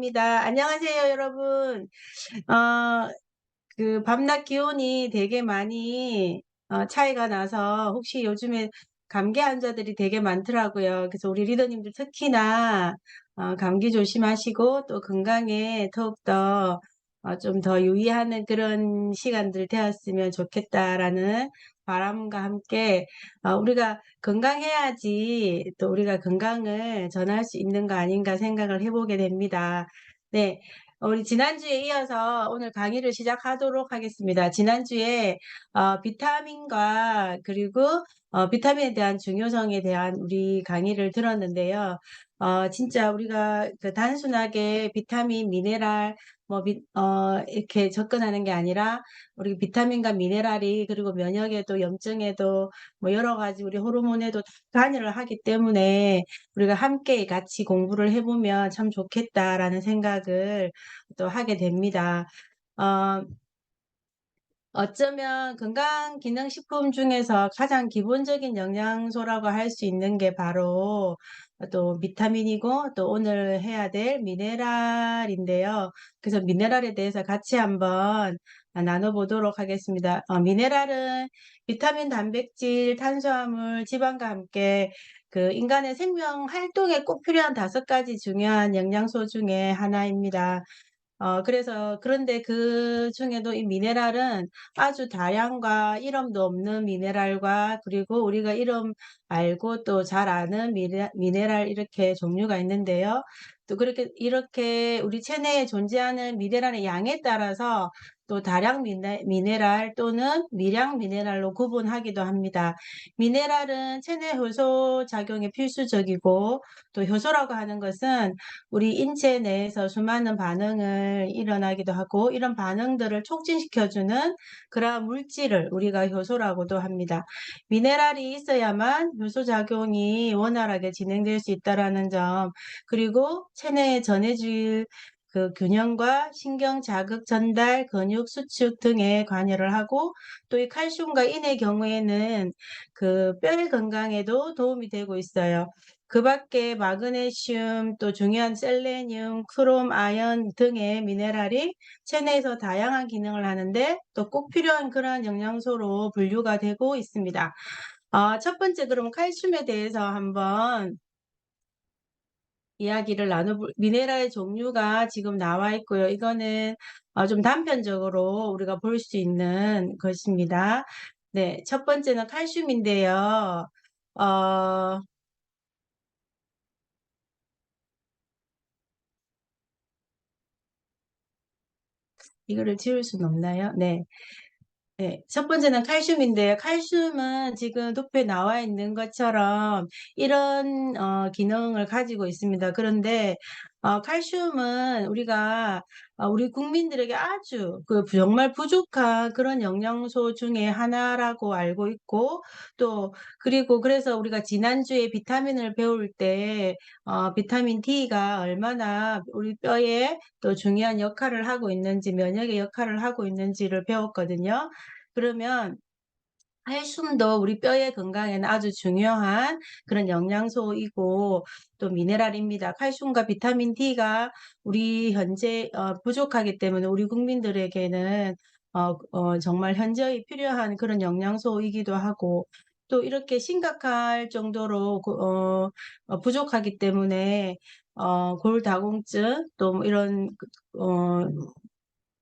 합니다. 안녕하세요, 여러분. 어, 밤낮 기온이 되게 많이 차이가 나서 혹시 요즘에 감기 환자들이 되게 많더라고요. 그래서 우리 리더님들 특히나 감기 조심하시고 또 건강에 더욱더 좀 더 유의하는 그런 시간들 되었으면 좋겠다라는 바람과 함께 우리가 건강해야지 또 우리가 건강을 전할 수 있는 거 아닌가 생각을 해보게 됩니다. 네. 우리 지난주에 이어서 오늘 강의를 시작하도록 하겠습니다. 지난주에 비타민과 그리고 비타민에 대한 중요성에 대한 우리 강의를 들었는데요. 진짜 우리가 그 단순하게 비타민, 미네랄 이렇게 접근하는 게 아니라 우리 비타민과 미네랄이 그리고 면역에도 염증에도 뭐 여러 가지 우리 호르몬에도 다 관여를 하기 때문에 우리가 함께 같이 공부를 해보면 참 좋겠다라는 생각을 또 하게 됩니다. 어, 어쩌면 건강기능식품 중에서 가장 기본적인 영양소라고 할 수 있는 게 바로 또 비타민이고 또 오늘 해야 될 미네랄인데요. 그래서 미네랄에 대해서 같이 한번 나눠보도록 하겠습니다. 미네랄은 비타민, 단백질, 탄수화물, 지방과 함께 그 인간의 생명 활동에 꼭 필요한 5가지 중요한 영양소 중에 하나입니다. 그런데 그 중에도 이 미네랄은 아주 다양과 이름도 없는 미네랄과 그리고 우리가 이름 알고 또 잘 아는 미네랄 이렇게 종류가 있는데요. 또 이렇게 우리 체내에 존재하는 미네랄의 양에 따라서 또 다량 미네랄 또는 미량 미네랄로 구분하기도 합니다. 미네랄은 체내 효소 작용에 필수적이고 또 효소라고 하는 것은 우리 인체 내에서 수많은 반응을 일어나기도 하고 이런 반응들을 촉진시켜주는 그러한 물질을 우리가 효소라고도 합니다. 미네랄이 있어야만 효소작용이 원활하게 진행될 수 있다는 점, 그리고 체내에 전해질 그 균형과 신경 자극 전달, 근육 수축 등에 관여를 하고 또 이 칼슘과 인의 경우에는 그 뼈의 건강에도 도움이 되고 있어요. 그 밖에 마그네슘, 또 중요한 셀레늄, 크롬, 아연 등의 미네랄이 체내에서 다양한 기능을 하는데 또 꼭 필요한 그러한 영양소로 분류가 되고 있습니다. 첫 번째 그럼 칼슘에 대해서 한번 이야기를 미네랄 종류가 지금 나와 있고요. 이거는 좀 단편적으로 우리가 볼 수 있는 것입니다. 네, 첫 번째는 칼슘인데요. 어, 이거를 지울 수는 없나요? 네. 네, 첫 번째는 칼슘인데요. 칼슘은 지금 도표에 나와 있는 것처럼 이런 기능을 가지고 있습니다. 그런데 칼슘은 우리가 우리 국민들에게 아주 정말 부족한 그런 영양소 중에 하나라고 알고 있고 또 그리고 그래서 우리가 지난주에 비타민을 배울 때 비타민 D가 얼마나 우리 뼈에 또 중요한 역할을 하고 있는지 면역의 역할을 하고 있는지를 배웠거든요. 그러면 칼슘도 우리 뼈의 건강에는 아주 중요한 그런 영양소이고 또 미네랄입니다. 칼슘과 비타민 D가 우리 현재 부족하기 때문에 우리 국민들에게는 정말 현저히 필요한 그런 영양소이기도 하고 또 이렇게 심각할 정도로 부족하기 때문에 골다공증 또뭐 이런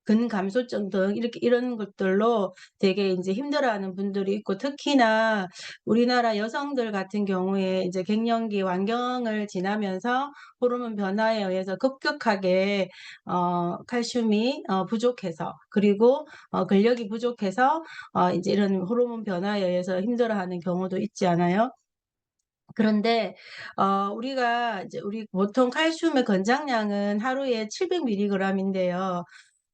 근감소증 등 이런 것들로 되게 이제 힘들어하는 분들이 있고 특히나 우리나라 여성들 같은 경우에 이제 갱년기 완경을 지나면서 호르몬 변화에 의해서 급격하게 칼슘이 부족해서 그리고 근력이 부족해서 이제 이런 호르몬 변화에 의해서 힘들어하는 경우도 있지 않아요? 그런데 우리가 이제 우리 보통 칼슘의 권장량은 하루에 700mg인데요.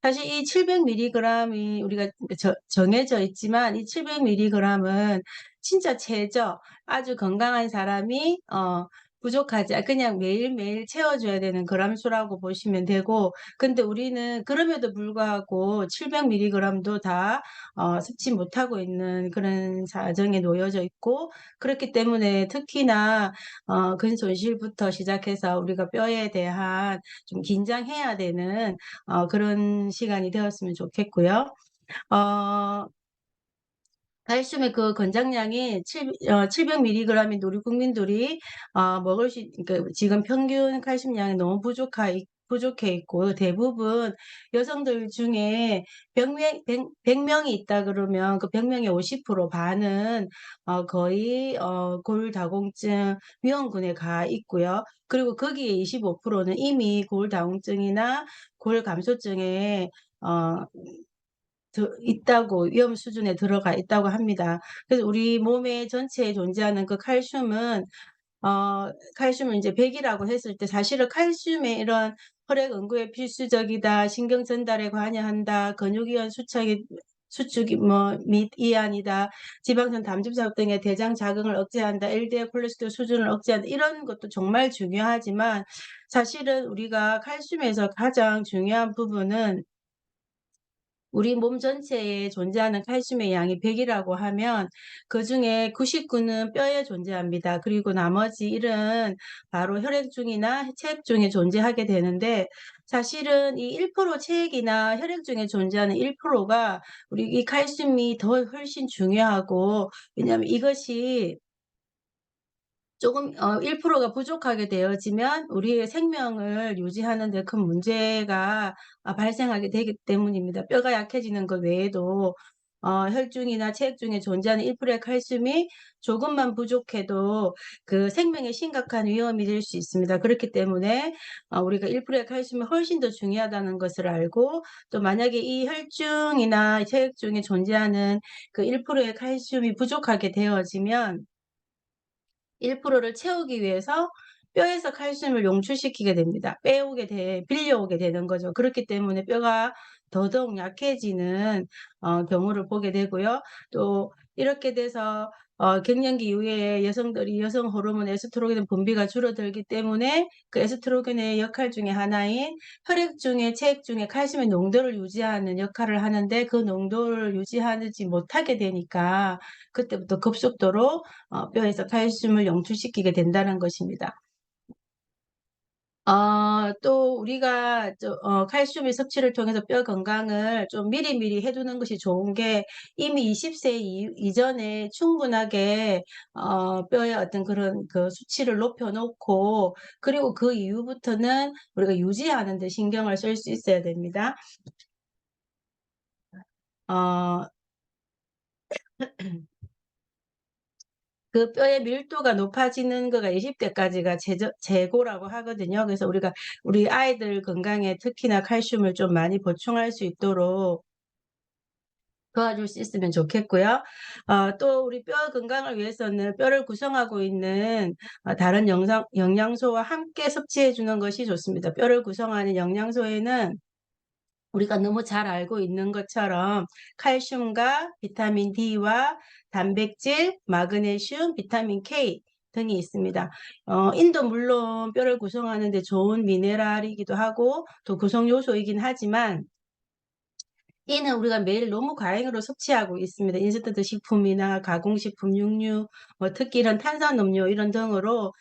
사실 이 700mg이 우리가 정해져 있지만 이 700mg은 진짜 최저 아주 건강한 사람이 부족하지 그냥 매일매일 채워줘야 되는 그램수라고 보시면 되고, 근데 우리는 그럼에도 불구하고 700mg도 다 섭취 못하고 있는 그런 사정에 놓여져 있고, 그렇기 때문에 특히나 근손실부터 시작해서 우리가 뼈에 대한 좀 긴장해야 되는 그런 시간이 되었으면 좋겠고요. 어, 칼슘의 그 권장량이 700mg인 우리 국민들이 먹을 수 그러니까 지금 평균 칼슘량이 너무 부족해 있고, 대부분 여성들 중에 100명이 있다 그러면 그 100명의 50% 반은 거의 골다공증 위험군에 가 있고요. 그리고 거기에 25%는 이미 골다공증이나 골감소증에 어, 있다고, 위험 수준에 들어가 있다고 합니다. 그래서 우리 몸에 전체에 존재하는 그 칼슘을 이제 100이라고 했을 때 사실은 칼슘의 이런 혈액 응고에 필수적이다, 신경 전달에 관여한다, 근육이완 수축이 및 이완이다, 지방산 담즙작업 등의 대장 자극을 억제한다, LDL 콜레스테롤 수준을 억제한다, 이런 것도 정말 중요하지만, 사실은 우리가 칼슘에서 가장 중요한 부분은 우리 몸 전체에 존재하는 칼슘의 양이 100이라고 하면 그중에 99는 뼈에 존재합니다. 그리고 나머지 1은 바로 혈액중이나 체액중에 존재하게 되는데, 사실은 이 1% 체액이나 혈액중에 존재하는 1%가 우리 이 칼슘이 더 훨씬 중요하고, 왜냐하면 이것이 조금 1%가 부족하게 되어지면 우리의 생명을 유지하는 데 큰 문제가 발생하게 되기 때문입니다. 뼈가 약해지는 것 외에도 혈중이나 체액중에 존재하는 1%의 칼슘이 조금만 부족해도 그 생명에 심각한 위험이 될 수 있습니다. 그렇기 때문에 우리가 1%의 칼슘이 훨씬 더 중요하다는 것을 알고, 또 만약에 이 혈중이나 체액중에 존재하는 그 1%의 칼슘이 부족하게 되어지면 1%를 채우기 위해서 뼈에서 칼슘을 용출시키게 됩니다. 빌려오게 되는 거죠. 그렇기 때문에 뼈가 더더욱 약해지는 경우를 보게 되고요. 또 이렇게 돼서 갱년기 이후에 여성들이 여성 호르몬 에스트로겐 분비가 줄어들기 때문에 그 에스트로겐의 역할 중에 하나인 혈액 중에 체액 중에 칼슘의 농도를 유지하는 역할을 하는데, 그 농도를 유지하지 못하게 되니까 그때부터 급속도로 뼈에서 칼슘을 영출시키게 된다는 것입니다. 또 우리가 칼슘의 섭취를 통해서 뼈 건강을 좀 미리미리 해두는 것이 좋은 게, 이미 20세 이전에 충분하게 뼈의 어떤 그런 그 수치를 높여놓고, 그리고 그 이후부터는 우리가 유지하는 데 신경을 쓸 수 있어야 됩니다. 어, 그 뼈의 밀도가 높아지는 거가 20대까지가 재고라고 하거든요. 그래서 우리 아이들 건강에 특히나 칼슘을 좀 많이 보충할 수 있도록 도와줄 수 있으면 좋겠고요. 또 우리 뼈 건강을 위해서는 뼈를 구성하고 있는 다른 영양소와 함께 섭취해 주는 것이 좋습니다. 뼈를 구성하는 영양소에는 우리가 너무 잘 알고 있는 것처럼 칼슘과 비타민 D와 단백질, 마그네슘, 비타민 K 등이 있습니다. 인도 물론 뼈를 구성하는 데 좋은 미네랄이기도 하고 또 구성 요소이긴 하지만, 이는 우리가 매일 너무 과잉으로 섭취하고 있습니다. 인스턴트 식품이나 가공식품, 육류, 특히 이런 탄산음료 이런 등으로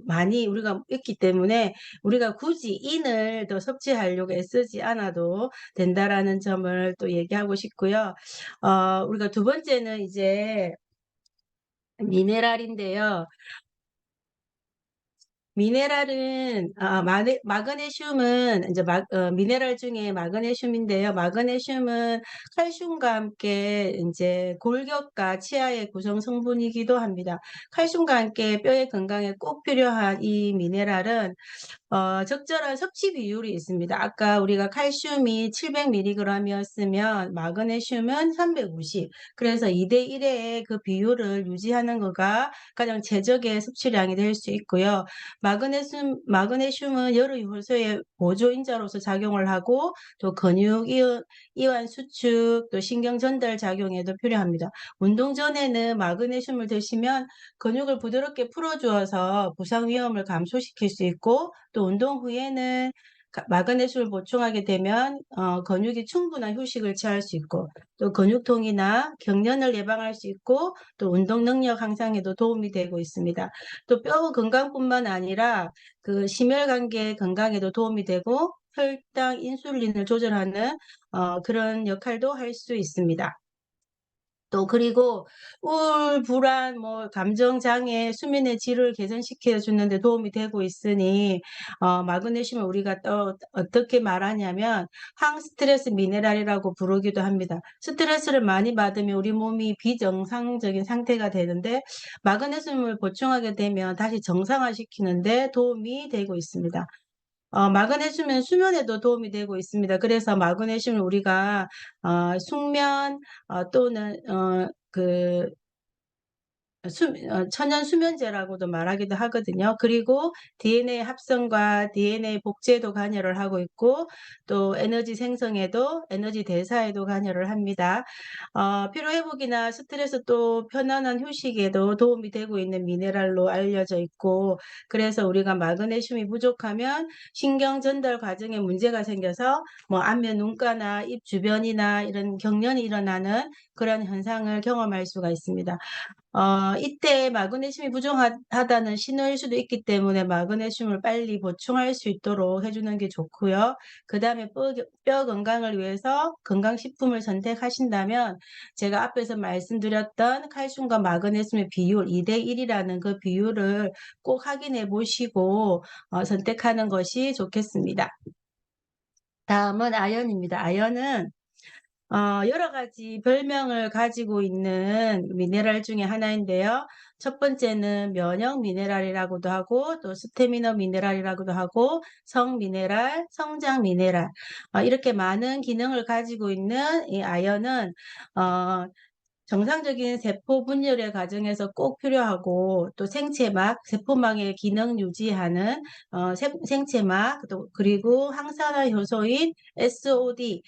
많이 우리가 있기 때문에 우리가 굳이 인을 더 섭취하려고 애쓰지 않아도 된다라는 점을 또 얘기하고 싶고요. 우리가 두 번째는 이제 미네랄인데요. 미네랄은 마그네슘은 이제 미네랄 중에 마그네슘인데요. 마그네슘은 칼슘과 함께 이제 골격과 치아의 구성 성분이기도 합니다. 칼슘과 함께 뼈의 건강에 꼭 필요한 이 미네랄은 적절한 섭취 비율이 있습니다. 아까 우리가 칼슘이 700mg이었으면 마그네슘은 350. 그래서 2대1의 그 비율을 유지하는 거가 가장 최적의 섭취량이 될 수 있고요. 마그네슘은 여러 효소의 보조인자로서 작용을 하고 또 근육 이완 수축 또 신경 전달 작용에도 필요합니다. 운동 전에는 마그네슘을 드시면 근육을 부드럽게 풀어주어서 부상 위험을 감소시킬 수 있고 또 운동 후에는 마그네슘을 보충하게 되면 근육이 충분한 휴식을 취할 수 있고 또 근육통이나 경련을 예방할 수 있고 또 운동 능력 향상에도 도움이 되고 있습니다. 또 뼈 건강뿐만 아니라 그 심혈관계 건강에도 도움이 되고 혈당, 인슐린을 조절하는 그런 역할도 할 수 있습니다. 또 그리고 우울, 불안, 뭐 감정 장애, 수면의 질을 개선시켜 주는 데 도움이 되고 있으니 마그네슘을 우리가 또 어떻게 말하냐면 항스트레스 미네랄이라고 부르기도 합니다. 스트레스를 많이 받으면 우리 몸이 비정상적인 상태가 되는데 마그네슘을 보충하게 되면 다시 정상화시키는데 도움이 되고 있습니다. 마그네슘은 수면에도 도움이 되고 있습니다. 그래서 마그네슘을 우리가 숙면 또는 천연 수면제라고도 말하기도 하거든요. 그리고 DNA 합성과 DNA 복제에도 관여를 하고 있고 또 에너지 생성에도 에너지 대사에도 관여를 합니다. 피로 회복이나 스트레스 또 편안한 휴식에도 도움이 되고 있는 미네랄로 알려져 있고 그래서 우리가 마그네슘이 부족하면 신경 전달 과정에 문제가 생겨서 뭐 안면 눈가나 입 주변이나 이런 경련이 일어나는 그런 현상을 경험할 수가 있습니다. 이때 마그네슘이 부족하다는 신호일 수도 있기 때문에 마그네슘을 빨리 보충할 수 있도록 해주는 게 좋고요. 그 다음에 뼈 건강을 위해서 건강식품을 선택하신다면 제가 앞에서 말씀드렸던 칼슘과 마그네슘의 비율 2대1이라는 그 비율을 꼭 확인해 보시고 선택하는 것이 좋겠습니다. 다음은 아연입니다. 아연은 여러 가지 별명을 가지고 있는 미네랄 중에 하나인데요. 첫 번째는 면역 미네랄이라고도 하고 또 스태미너 미네랄이라고도 하고 성 미네랄, 성장 미네랄 이렇게 많은 기능을 가지고 있는 이 아연은 정상적인 세포 분열의 과정에서 꼭 필요하고 또 생체막, 세포막의 기능 유지하는 생체막 또 그리고 항산화 효소인 SOD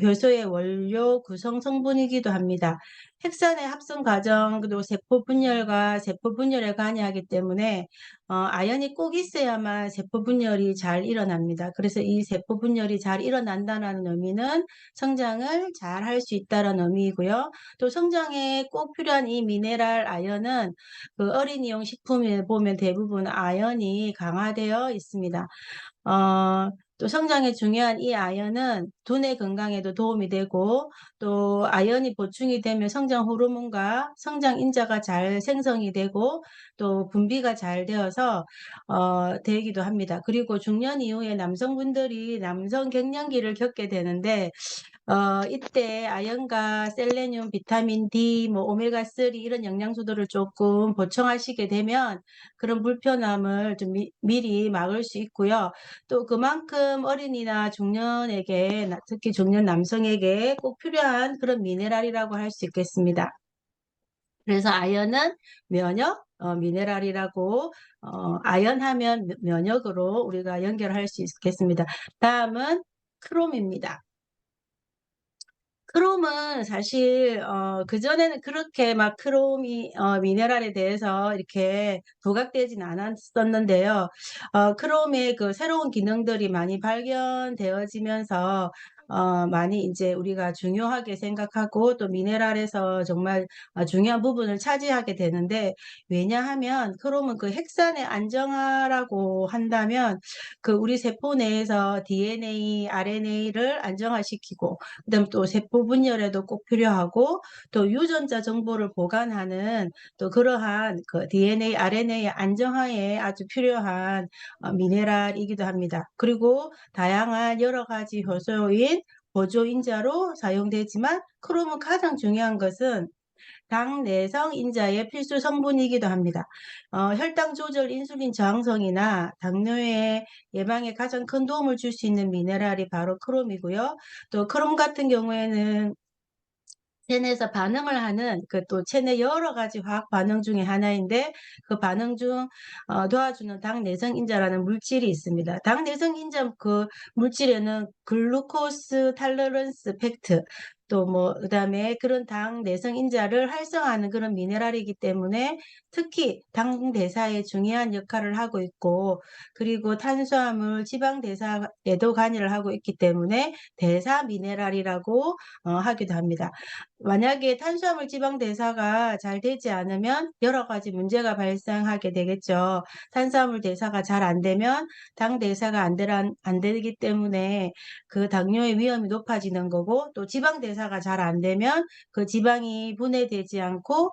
효소의 원료 구성 성분이기도 합니다. 핵산의 합성 과정 그리고 세포 분열과 세포 분열에 관여하기 때문에 아연이 꼭 있어야만 세포 분열이 잘 일어납니다. 그래서 이 세포 분열이 잘 일어난다는 의미는 성장을 잘 할 수 있다는 의미이고요. 또 성장에 꼭 필요한 이 미네랄 아연은 그 어린이용 식품에 보면 대부분 아연이 강화되어 있습니다. 또 성장에 중요한 이 아연은 두뇌 건강에도 도움이 되고 또 아연이 보충이 되면 성장 호르몬과 성장 인자가 잘 생성이 되고 또 분비가 잘 되어서 되기도 합니다. 그리고 중년 이후에 남성분들이 남성 갱년기를 겪게 되는데 이때 아연과 셀레늄, 비타민 D, 뭐 오메가3 이런 영양소들을 조금 보충하시게 되면 그런 불편함을 좀 미리 막을 수 있고요. 또 그만큼 어린이나 중년에게, 특히 중년 남성에게 꼭 필요한 그런 미네랄이라고 할 수 있겠습니다. 그래서 아연은 면역, 미네랄이라고, 아연하면 면역으로 우리가 연결할 수 있겠습니다. 다음은 크롬입니다. 크롬은 사실 그전에는 그렇게 막 크롬이 미네랄에 대해서 이렇게 부각되진 않았었는데요. 크롬의 그 새로운 기능들이 많이 발견되어지면서 많이 이제 우리가 중요하게 생각하고 또 미네랄에서 정말 중요한 부분을 차지하게 되는데 왜냐하면 크롬은 그 핵산의 안정화라고 한다면 그 우리 세포 내에서 DNA, RNA를 안정화시키고 그다음 또 세포 분열에도 꼭 필요하고 또 유전자 정보를 보관하는 또 그러한 그 DNA, RNA의 안정화에 아주 필요한 미네랄이기도 합니다. 그리고 다양한 여러 가지 효소인 보조인자로 사용되지만 크롬은 가장 중요한 것은 당내성 인자의 필수 성분이기도 합니다. 혈당 조절, 인슐린 저항성이나 당뇨의 예방에 가장 큰 도움을 줄 수 있는 미네랄이 바로 크롬이고요. 또 크롬 같은 경우에는 체내에서 반응을 하는 또 체내 여러 가지 화학 반응 중에 하나인데, 그 반응 중 도와주는 당내성인자라는 물질이 있습니다. 당내성인자 그 물질에는 글루코스 탈러런스 팩트, 또 그다음에 그런 당내성인자를 활성화하는 그런 미네랄이기 때문에 특히 당 대사에 중요한 역할을 하고 있고, 그리고 탄수화물 지방 대사에도 관여를 하고 있기 때문에 대사 미네랄이라고 하기도 합니다. 만약에 탄수화물 지방 대사가 잘 되지 않으면 여러 가지 문제가 발생하게 되겠죠. 탄수화물 대사가 잘 안 되면 당 대사가 안 되기 때문에 그 당뇨의 위험이 높아지는 거고, 또 지방 대사가 잘 안 되면 그 지방이 분해되지 않고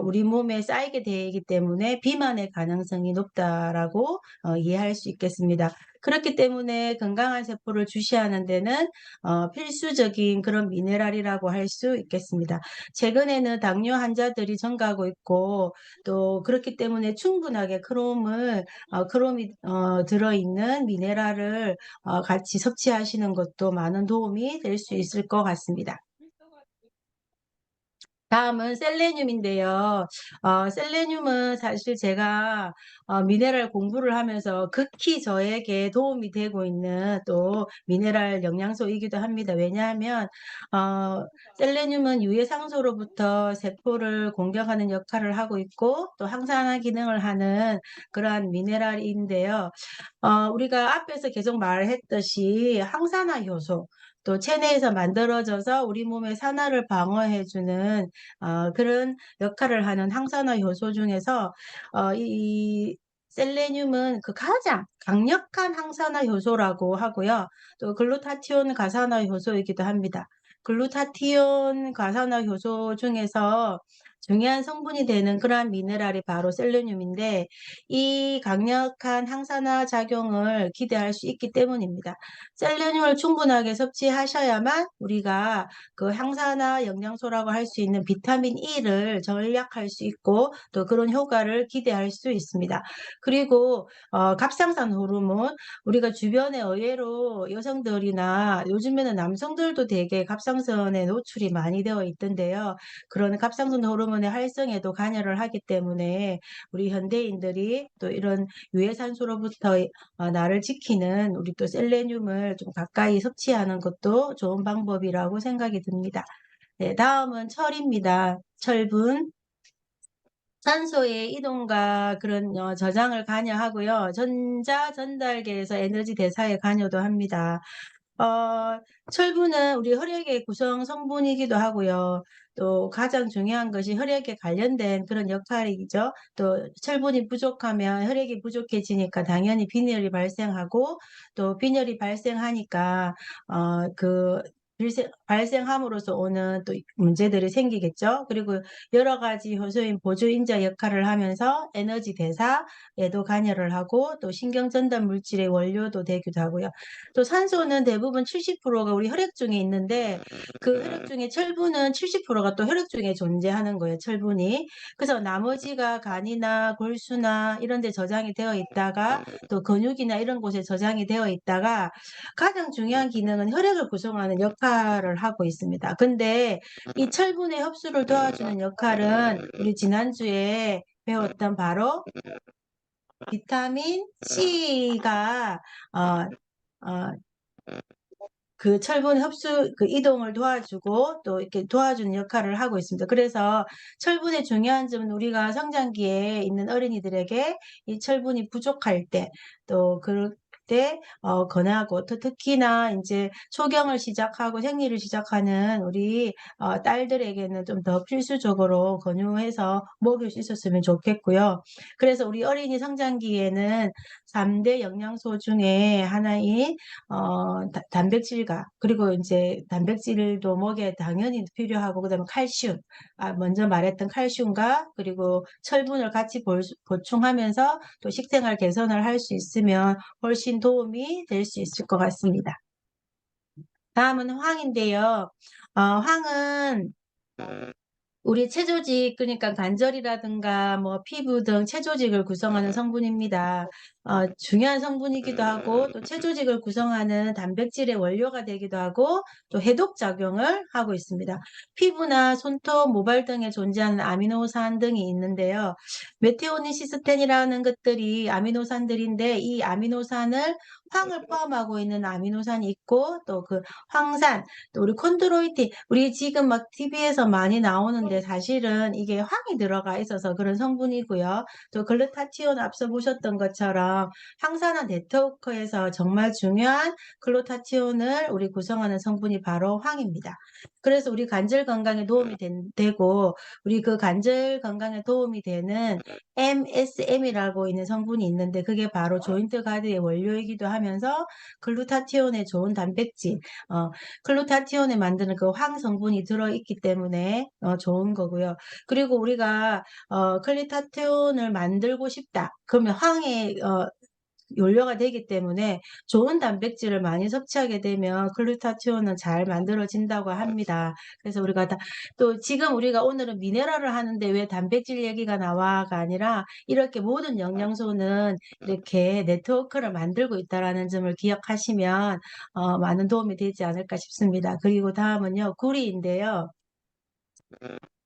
우리 몸에 쌓이게 되기 때문에 비만의 가능성이 높다라고 이해할 수 있겠습니다. 그렇기 때문에 건강한 세포를 주시하는 데는 필수적인 그런 미네랄이라고 할 수 있겠습니다. 최근에는 당뇨 환자들이 증가하고 있고, 또 그렇기 때문에 충분하게 크롬이 들어있는 미네랄을 같이 섭취하시는 것도 많은 도움이 될 수 있을 것 같습니다. 다음은 셀레늄인데요. 셀레늄은 사실 제가 미네랄 공부를 하면서 극히 저에게 도움이 되고 있는 또 미네랄 영양소이기도 합니다. 왜냐하면 셀레늄은 유해상소로부터 세포를 공격하는 역할을 하고 있고, 또 항산화 기능을 하는 그러한 미네랄인데요. 우리가 앞에서 계속 말했듯이 항산화 효소, 또 체내에서 만들어져서 우리 몸의 산화를 방어해주는 그런 역할을 하는 항산화 효소 중에서 이 셀레늄은 그 가장 강력한 항산화 효소라고 하고요. 또 글루타티온 가산화 효소이기도 합니다. 글루타티온 가산화 효소 중에서 중요한 성분이 되는 그러한 미네랄이 바로 셀레늄인데, 이 강력한 항산화 작용을 기대할 수 있기 때문입니다. 셀레늄을 충분하게 섭취하셔야만 우리가 그 항산화 영양소라고 할 수 있는 비타민 E를 절약할 수 있고, 또 그런 효과를 기대할 수 있습니다. 그리고 갑상선 호르몬, 우리가 주변에 의외로 여성들이나 요즘에는 남성들도 되게 갑상선에 노출이 많이 되어 있던데요. 그런 갑상선 호르몬의 활성에도 관여를 하기 때문에 우리 현대인들이 또 이런 유해산소로부터 나를 지키는 우리 또 셀레늄을 좀 가까이 섭취하는 것도 좋은 방법이라고 생각이 듭니다. 네, 다음은 철입니다. 철분. 산소의 이동과 그런 저장을 관여하고요. 전자 전달계에서 에너지 대사에 관여도 합니다. 철분은 우리 혈액의 구성 성분이기도 하고요. 또 가장 중요한 것이 혈액에 관련된 그런 역할이죠. 또 철분이 부족하면 혈액이 부족해지니까 당연히 빈혈이 발생하고, 또 빈혈이 발생하니까 그 발생함으로써 오는 또 문제들이 생기겠죠. 그리고 여러 가지 효소인 보조인자 역할을 하면서 에너지 대사에도 관여를 하고, 또 신경 전달 물질의 원료도 되기도 하고요. 또 산소는 대부분 70%가 우리 혈액 중에 있는데, 그 혈액 중에 철분은 70%가 또 혈액 중에 존재하는 거예요, 철분이. 그래서 나머지가 간이나 골수나 이런 데 저장이 되어 있다가, 또 근육이나 이런 곳에 저장이 되어 있다가, 가장 중요한 기능은 혈액을 구성하는 역할을 하고 있습니다. 근데 이 철분의 흡수를 도와주는 역할은 우리 지난주에 배웠던 바로 비타민 C가 어, 어, 그 철분 흡수 그 이동을 도와주고 또 이렇게 도와주는 역할을 하고 있습니다. 그래서 철분의 중요한 점은 우리가 성장기에 있는 어린이들에게 이 철분이 부족할 때, 또 그럴 때 권하고, 또 특히나 이제 초경을 시작하고 생리를 시작하는 우리 딸들에게는 좀 더 필수적으로 권유해서 먹일 수 있었으면 좋겠고요. 그래서 우리 어린이 성장기에는 3대 영양소 중에 하나인 단백질과, 그리고 이제 단백질도 먹에 당연히 필요하고, 그다음에 칼슘, 먼저 말했던 칼슘과 그리고 철분을 같이 보충하면서 또 식생활 개선을 할 수 있으면 훨씬 도움이 될 수 있을 것 같습니다. 다음은 황인데요. 황은 우리 체조직, 그러니까 관절이라든가 뭐 피부 등 체조직을 구성하는 성분입니다. 중요한 성분이기도 하고 또 체조직을 구성하는 단백질의 원료가 되기도 하고 또 해독 작용을 하고 있습니다. 피부나 손톱, 모발 등에 존재하는 아미노산 등이 있는데요. 메티오니시스텐이라는 것들이 아미노산들인데, 이 아미노산을 황을 포함하고 있는 아미노산이 있고, 또 그 황산, 또 우리 콘드로이틴, 우리 지금 막 TV에서 많이 나오는데 사실은 이게 황이 들어가 있어서 그런 성분이고요. 또 글루타티온, 앞서 보셨던 것처럼 항산화 네트워크에서 정말 중요한 글루타티온을 우리 구성하는 성분이 바로 황입니다. 그래서 우리 관절 건강에 도움이 되고, 우리 그 관절 건강에 도움이 되는 MSM이라고 있는 성분이 있는데, 그게 바로 조인트 가드의 원료이기도 하면서 글루타티온에 좋은 단백질, 글루타티온에 만드는 그 황 성분이 들어있기 때문에 좋은 거고요. 그리고 우리가 글루타티온을 만들고 싶다, 그러면 황의 연료가 되기 때문에 좋은 단백질을 많이 섭취하게 되면 글루타티온은 잘 만들어진다고 합니다. 그래서 우리가 또 지금 우리가 오늘은 미네랄을 하는데 왜 단백질 얘기가 나와가 아니라, 이렇게 모든 영양소는 이렇게 네트워크를 만들고 있다라는 점을 기억하시면 많은 도움이 되지 않을까 싶습니다. 그리고 다음은요, 구리인데요.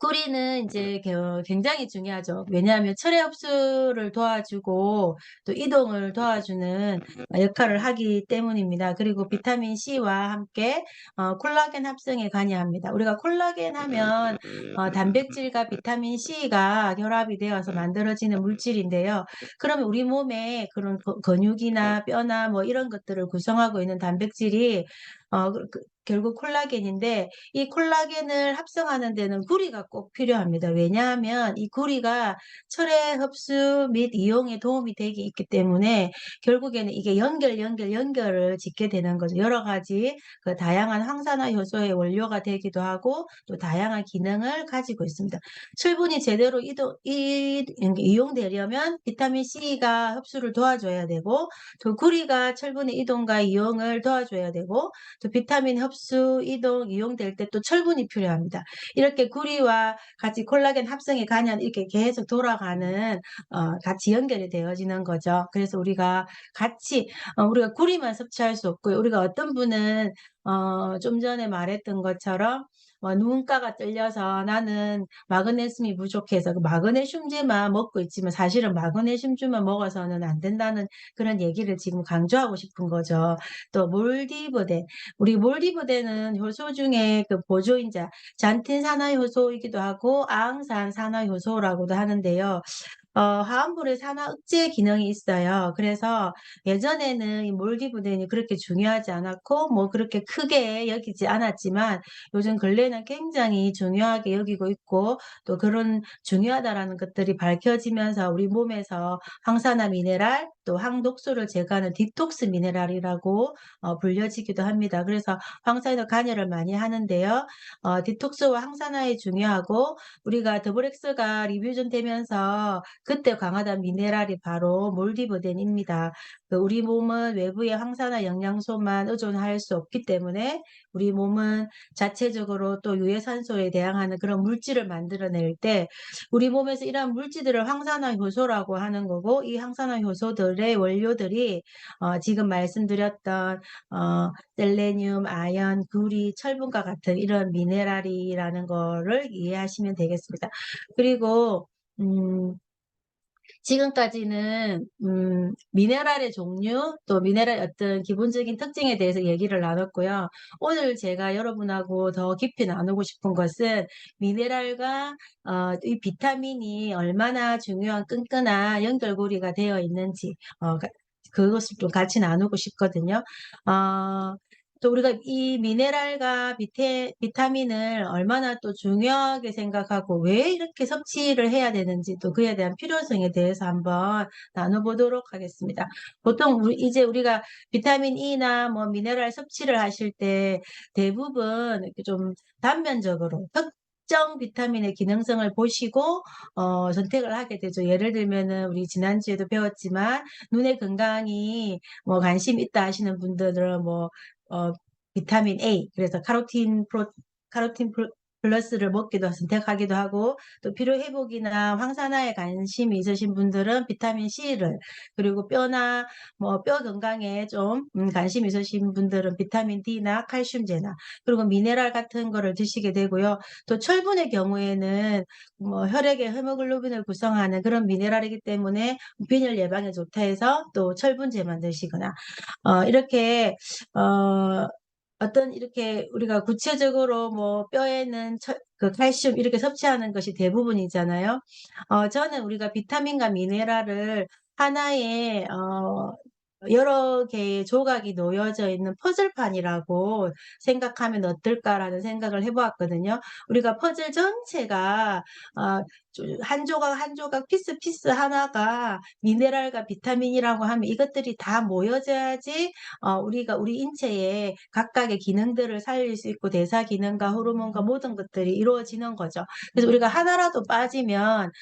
꿀이는 이제 굉장히 중요하죠. 왜냐하면 철의 흡수를 도와주고 또 이동을 도와주는 역할을 하기 때문입니다. 그리고 비타민 C와 함께 콜라겐 합성에 관여합니다. 우리가 콜라겐 하면 단백질과 비타민 C가 결합이 되어서 만들어지는 물질인데요. 그러면 우리 몸에 그런 근육이나 뼈나 뭐 이런 것들을 구성하고 있는 단백질이 결국 콜라겐인데, 이 콜라겐을 합성하는 데는 구리가 꼭 필요합니다. 왜냐하면 이 구리가 철의 흡수 및 이용에 도움이 되기 있기 때문에 결국에는 이게 연결을 짓게 되는 거죠. 여러 가지 그 다양한 항산화 효소의 원료가 되기도 하고 또 다양한 기능을 가지고 있습니다. 철분이 제대로 이용되려면 비타민 C가 흡수를 도와줘야 되고, 또 구리가 철분의 이동과 이용을 도와줘야 되고, 또 비타민 흡수, 이동, 이용될 때 또 철분이 필요합니다. 이렇게 구리와 같이 콜라겐 합성이 가면 이렇게 계속 돌아가는 같이 연결이 되어지는 거죠. 그래서 우리가 같이 우리가 구리만 섭취할 수 없고요. 우리가 어떤 분은 좀 전에 말했던 것처럼 누군가가 뜰려서 나는 마그네슘이 부족해서 그 마그네슘제만 먹고 있지만, 사실은 마그네슘주만 먹어서는 안 된다는 그런 얘기를 지금 강조하고 싶은 거죠. 또 몰디브덴, 우리 몰디브덴은 효소 중에 그 보조인자, 잔틴 산화 효소이기도 하고 아항산 산화 효소라고도 하는데요. 화합물의 산화 억제 기능이 있어요. 그래서 예전에는 이 몰디브덴이 그렇게 중요하지 않았고 뭐 그렇게 크게 여기지 않았지만, 요즘 근래는 굉장히 중요하게 여기고 있고 또 그런 중요하다라는 것들이 밝혀지면서 우리 몸에서 항산화 미네랄, 또 항독소를 제거하는 디톡스 미네랄이라고 불려지기도 합니다. 그래서 황산화 간여를 많이 하는데요. 디톡스와 항산화에 중요하고, 우리가 더블엑스가 리뷰전 되면서 그때 강하다는 미네랄이 바로 몰디브덴입니다. 우리 몸은 외부의 황산화 영양소만 의존할 수 없기 때문에 우리 몸은 자체적으로 또 유해산소에 대항하는 그런 물질을 만들어낼 때, 우리 몸에서 이러한 물질들을 황산화 효소라고 하는 거고, 이 황산화 효소들의 원료들이 지금 말씀드렸던 셀레늄, 아연, 구리, 철분과 같은 이런 미네랄이라는 거를 이해하시면 되겠습니다. 그리고 지금까지는 미네랄의 종류, 또 미네랄의 어떤 기본적인 특징에 대해서 얘기를 나눴고요. 오늘 제가 여러분하고 더 깊이 나누고 싶은 것은 미네랄과 이 비타민이 얼마나 중요한 끈끈한 연결고리가 되어 있는지 그것을 좀 같이 나누고 싶거든요. 또 우리가 이 미네랄과 비타민을 얼마나 또 중요하게 생각하고 왜 이렇게 섭취를 해야 되는지, 또 그에 대한 필요성에 대해서 한번 나눠보도록 하겠습니다. 보통 이제 우리가 비타민 E나 뭐 미네랄 섭취를 하실 때 대부분 이렇게 좀 단면적으로 특정 비타민의 기능성을 보시고 선택을 하게 되죠. 예를 들면은 우리 지난주에도 배웠지만, 눈의 건강이 뭐 관심 있다 하시는 분들은 뭐 비타민 A, 그래서 카로틴 플러스를 먹기도 선택하기도 하고, 또 피로 회복이나 황산화에 관심이 있으신 분들은 비타민 C를, 그리고 뼈나 뭐 뼈 건강에 좀 관심이 있으신 분들은 비타민 D나 칼슘제나, 그리고 미네랄 같은 거를 드시게 되고요. 또 철분의 경우에는 뭐 혈액의 헤모글로빈을 구성하는 그런 미네랄이기 때문에 빈혈 예방에 좋다 해서 또 철분제만 드시거나, 이렇게 어떤 이렇게 우리가 구체적으로 뭐 뼈에는 그 칼슘 이렇게 섭취하는 것이 대부분이잖아요. 저는 우리가 비타민과 미네랄을 하나의 여러 개의 조각이 놓여져 있는 퍼즐판이라고 생각하면 어떨까라는 생각을 해보았거든요. 우리가 퍼즐 전체가 어, 한 조각 한 조각 피스 하나가 미네랄과 비타민이라고 하면 이것들이 다 모여져야지 우리가 우리 인체에 각각의 기능들을 살릴 수 있고 대사 기능과 호르몬과 모든 것들이 이루어지는 거죠. 그래서 우리가 하나라도 빠지면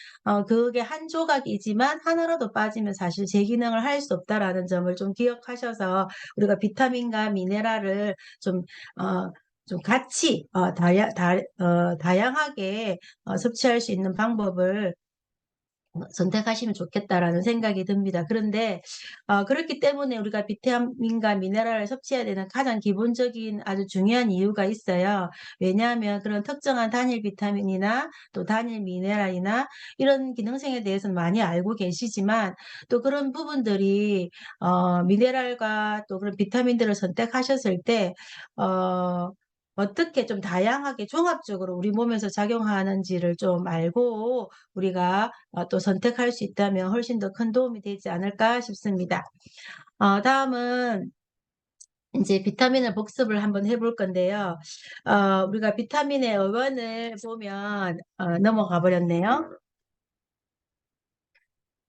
그게 한 조각이지만 하나라도 빠지면 사실 제 기능을 할 수 없다라는 점을 좀 기억하셔서 우리가 비타민과 미네랄을 좀 좀 같이 다양하게 섭취할 수 있는 방법을 선택하시면 좋겠다라는 생각이 듭니다. 그런데 그렇기 때문에 우리가 비타민과 미네랄을 섭취해야 되는 가장 기본적인 아주 중요한 이유가 있어요. 왜냐하면 그런 특정한 단일 비타민이나 또 단일 미네랄이나 이런 기능성에 대해서는 많이 알고 계시지만, 또 그런 부분들이 미네랄과 또 그런 비타민들을 선택하셨을 때 어떻게 좀 다양하게 종합적으로 우리 몸에서 작용하는지를 좀 알고 우리가 또 선택할 수 있다면 훨씬 더 큰 도움이 되지 않을까 싶습니다. 다음은 이제 비타민을 복습을 한번 해볼 건데요. 우리가 비타민의 어원을 보면 넘어가 버렸네요.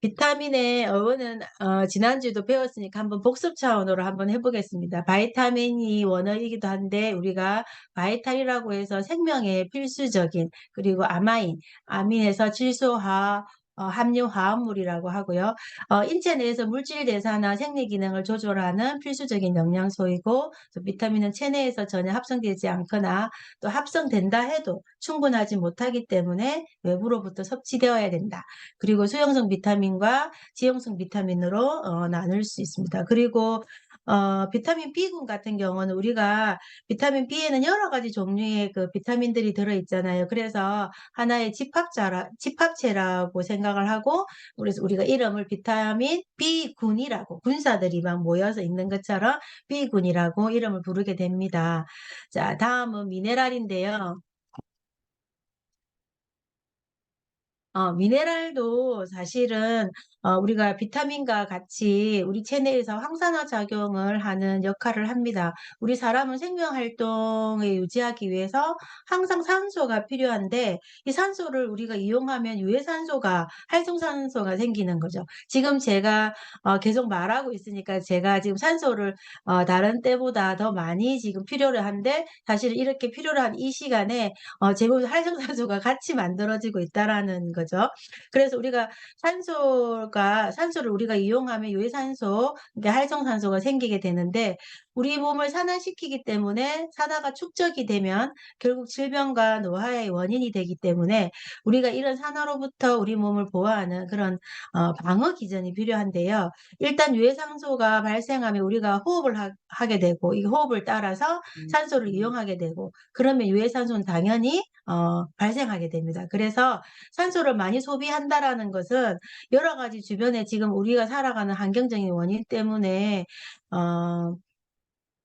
비타민의 어원은 지난주에도 배웠으니까 한번 복습 차원으로 한번 해보겠습니다. 바이타민이 원어이기도 한데 우리가 바이탈이라고 해서 생명에 필수적인, 그리고 아민에서 질소화 함유 화합물이라고 하고요. 인체 내에서 물질 대사나 생리 기능을 조절하는 필수적인 영양소이고, 또 비타민은 체내에서 전혀 합성되지 않거나 또 합성된다 해도 충분하지 못하기 때문에 외부로부터 섭취되어야 된다. 그리고 수용성 비타민과 지용성 비타민으로 나눌 수 있습니다. 그리고 비타민 B군 같은 경우는 우리가 비타민 B에는 여러 가지 종류의 그 비타민들이 들어있잖아요. 그래서 하나의 집합체라고 생각을 하고, 그래서 우리가 이름을 비타민 B군이라고, 군사들이 막 모여서 있는 것처럼 B군이라고 이름을 부르게 됩니다. 자, 다음은 미네랄인데요. 미네랄도 사실은 우리가 비타민과 같이 우리 체내에서 항산화 작용을 하는 역할을 합니다. 우리 사람은 생명 활동을 유지하기 위해서 항상 산소가 필요한데, 이 산소를 우리가 이용하면 유해산소가, 활성산소가 생기는 거죠. 지금 제가 계속 말하고 있으니까 제가 지금 산소를 다른 때보다 더 많이 지금 필요로 한데, 사실 이렇게 필요로 한 이 시간에 제몸 활성산소가 같이 만들어지고 있다라는 거죠. 그래서 우리가 산소를 우리가 이용하면 유해산소, 그러니까 활성산소가 생기게 되는데, 우리 몸을 산화시키기 때문에 산화가 축적이 되면 결국 질병과 노화의 원인이 되기 때문에 우리가 이런 산화로부터 우리 몸을 보호하는 그런 방어 기전이 필요한데요. 일단 유해산소가 발생하면 우리가 호흡을 하게 되고, 이 호흡을 따라서 산소를 이용하게 되고, 그러면 유해산소는 당연히 발생하게 됩니다. 그래서 산소를 많이 소비한다라는 것은 여러 가지 주변에 지금 우리가 살아가는 환경적인 원인 때문에 어,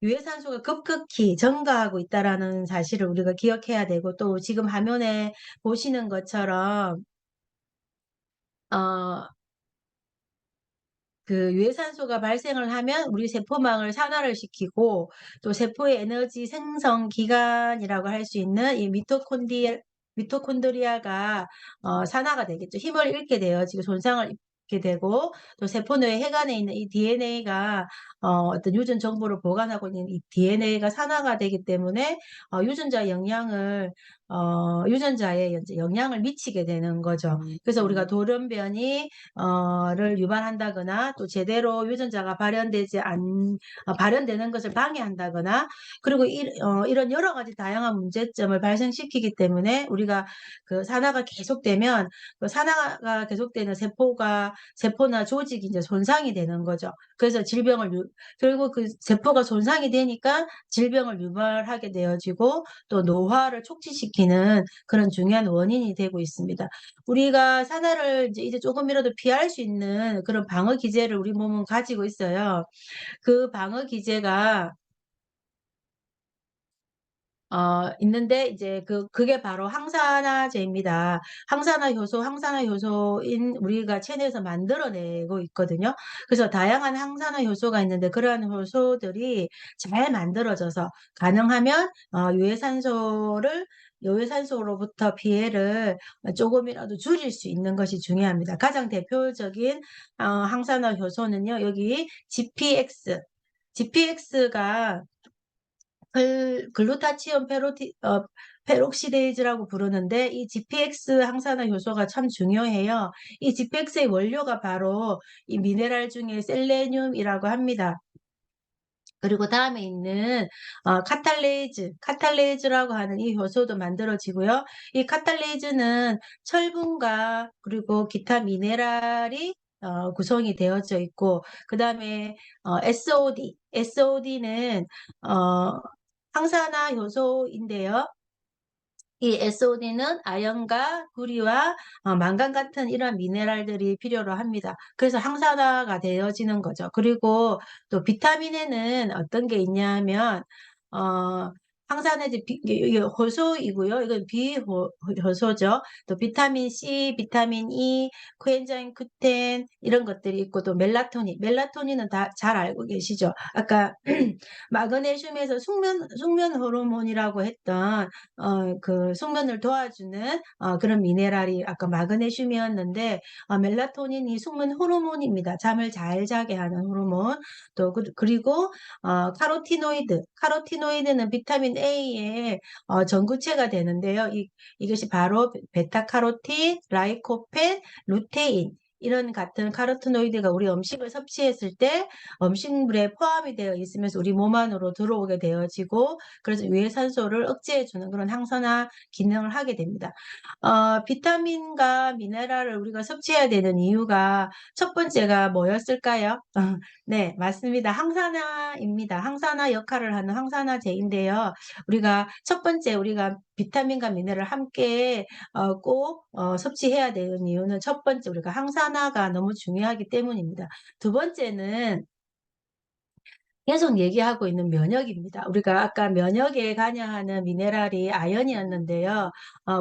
유해산소가 급격히 증가하고 있다라는 사실을 우리가 기억해야 되고, 또 지금 화면에 보시는 것처럼 어, 그 유해산소가 발생을 하면 우리 세포망을 산화를 시키고, 또 세포의 에너지 생성 기관이라고 할 수 있는 이 미토콘드리아가 산화가 되겠죠. 힘을 잃게 돼요. 지금 손상을 입게 되고, 또 세포 내 해관에 있는 이 DNA가 어떤 유전 정보를 보관하고 있는 이 DNA가 산화가 되기 때문에 유전자 영향을 유전자에 이제 영향을 미치게 되는 거죠. 그래서 우리가 돌연변이 를 유발한다거나 또 제대로 유전자가 발현되는 것을 방해한다거나 그리고 이런 여러 가지 다양한 문제점을 발생시키기 때문에 우리가 그 산화가 계속되면 그 산화가 계속되는 세포나 조직이 이제 손상이 되는 거죠. 그래서 결국 그 세포가 손상이 되니까 질병을 유발하게 되어지고 또 노화를 촉진시키는 그런 중요한 원인이 되고 있습니다. 우리가 산화를 이제 조금이라도 피할 수 있는 그런 방어 기제를 우리 몸은 가지고 있어요. 그 방어 기제가 있는데 이제 그게 바로 항산화제입니다. 항산화 효소인 우리가 체내에서 만들어내고 있거든요. 그래서 다양한 항산화 효소가 있는데 그러한 효소들이 잘 만들어져서 가능하면 유해산소로부터 피해를 조금이라도 줄일 수 있는 것이 중요합니다. 가장 대표적인 항산화 효소는요. 여기 GPX가 글루타치온 페록시데이즈라고 부르는데 이 GPX 항산화 효소가 참 중요해요. 이 GPX의 원료가 바로 이 미네랄 중에 셀레늄이라고 합니다. 그리고 다음에 있는 카탈레이즈라고 하는 이 효소도 만들어지고요. 이 카탈레이즈는 철분과 그리고 기타 미네랄이 구성이 되어져 있고 그 다음에 SOD는 항산화 효소인데요. 이 SOD는 아연과 구리와 망간 같은 이런 미네랄들이 필요로 합니다. 그래서 항산화가 되어지는 거죠. 그리고 또 비타민에는 어떤 게 있냐면 항산화제 이게 효소이고요. 이건 비효소죠. 또 비타민 C, 비타민 E, 코엔자임 Q10 이런 것들이 있고 또 멜라토닌은 다 잘 알고 계시죠? 아까 마그네슘에서 숙면 호르몬이라고 했던 그 숙면을 도와주는 그런 미네랄이 아까 마그네슘이었는데 멜라토닌이 숙면 호르몬입니다. 잠을 잘 자게 하는 호르몬. 또 그리고 카로티노이드는 비타민 A의 전구체가 되는데요. 이것이 바로 베타카로틴, 라이코펜, 루테인 이런 같은 카로티노이드가 우리 음식을 섭취했을 때 음식물에 포함이 되어 있으면서 우리 몸 안으로 들어오게 되어지고 그래서 유해산소를 억제해주는 그런 항산화 기능을 하게 됩니다. 비타민과 미네랄을 우리가 섭취해야 되는 이유가 첫 번째가 뭐였을까요? 네, 맞습니다. 항산화입니다. 항산화 역할을 하는 항산화제인데요. 우리가 비타민과 미네랄을 함께 꼭 섭취해야 되는 이유는 첫 번째 우리가 항산화가 너무 중요하기 때문입니다. 두 번째는 계속 얘기하고 있는 면역입니다. 우리가 아까 면역에 관여하는 미네랄이 아연이었는데요.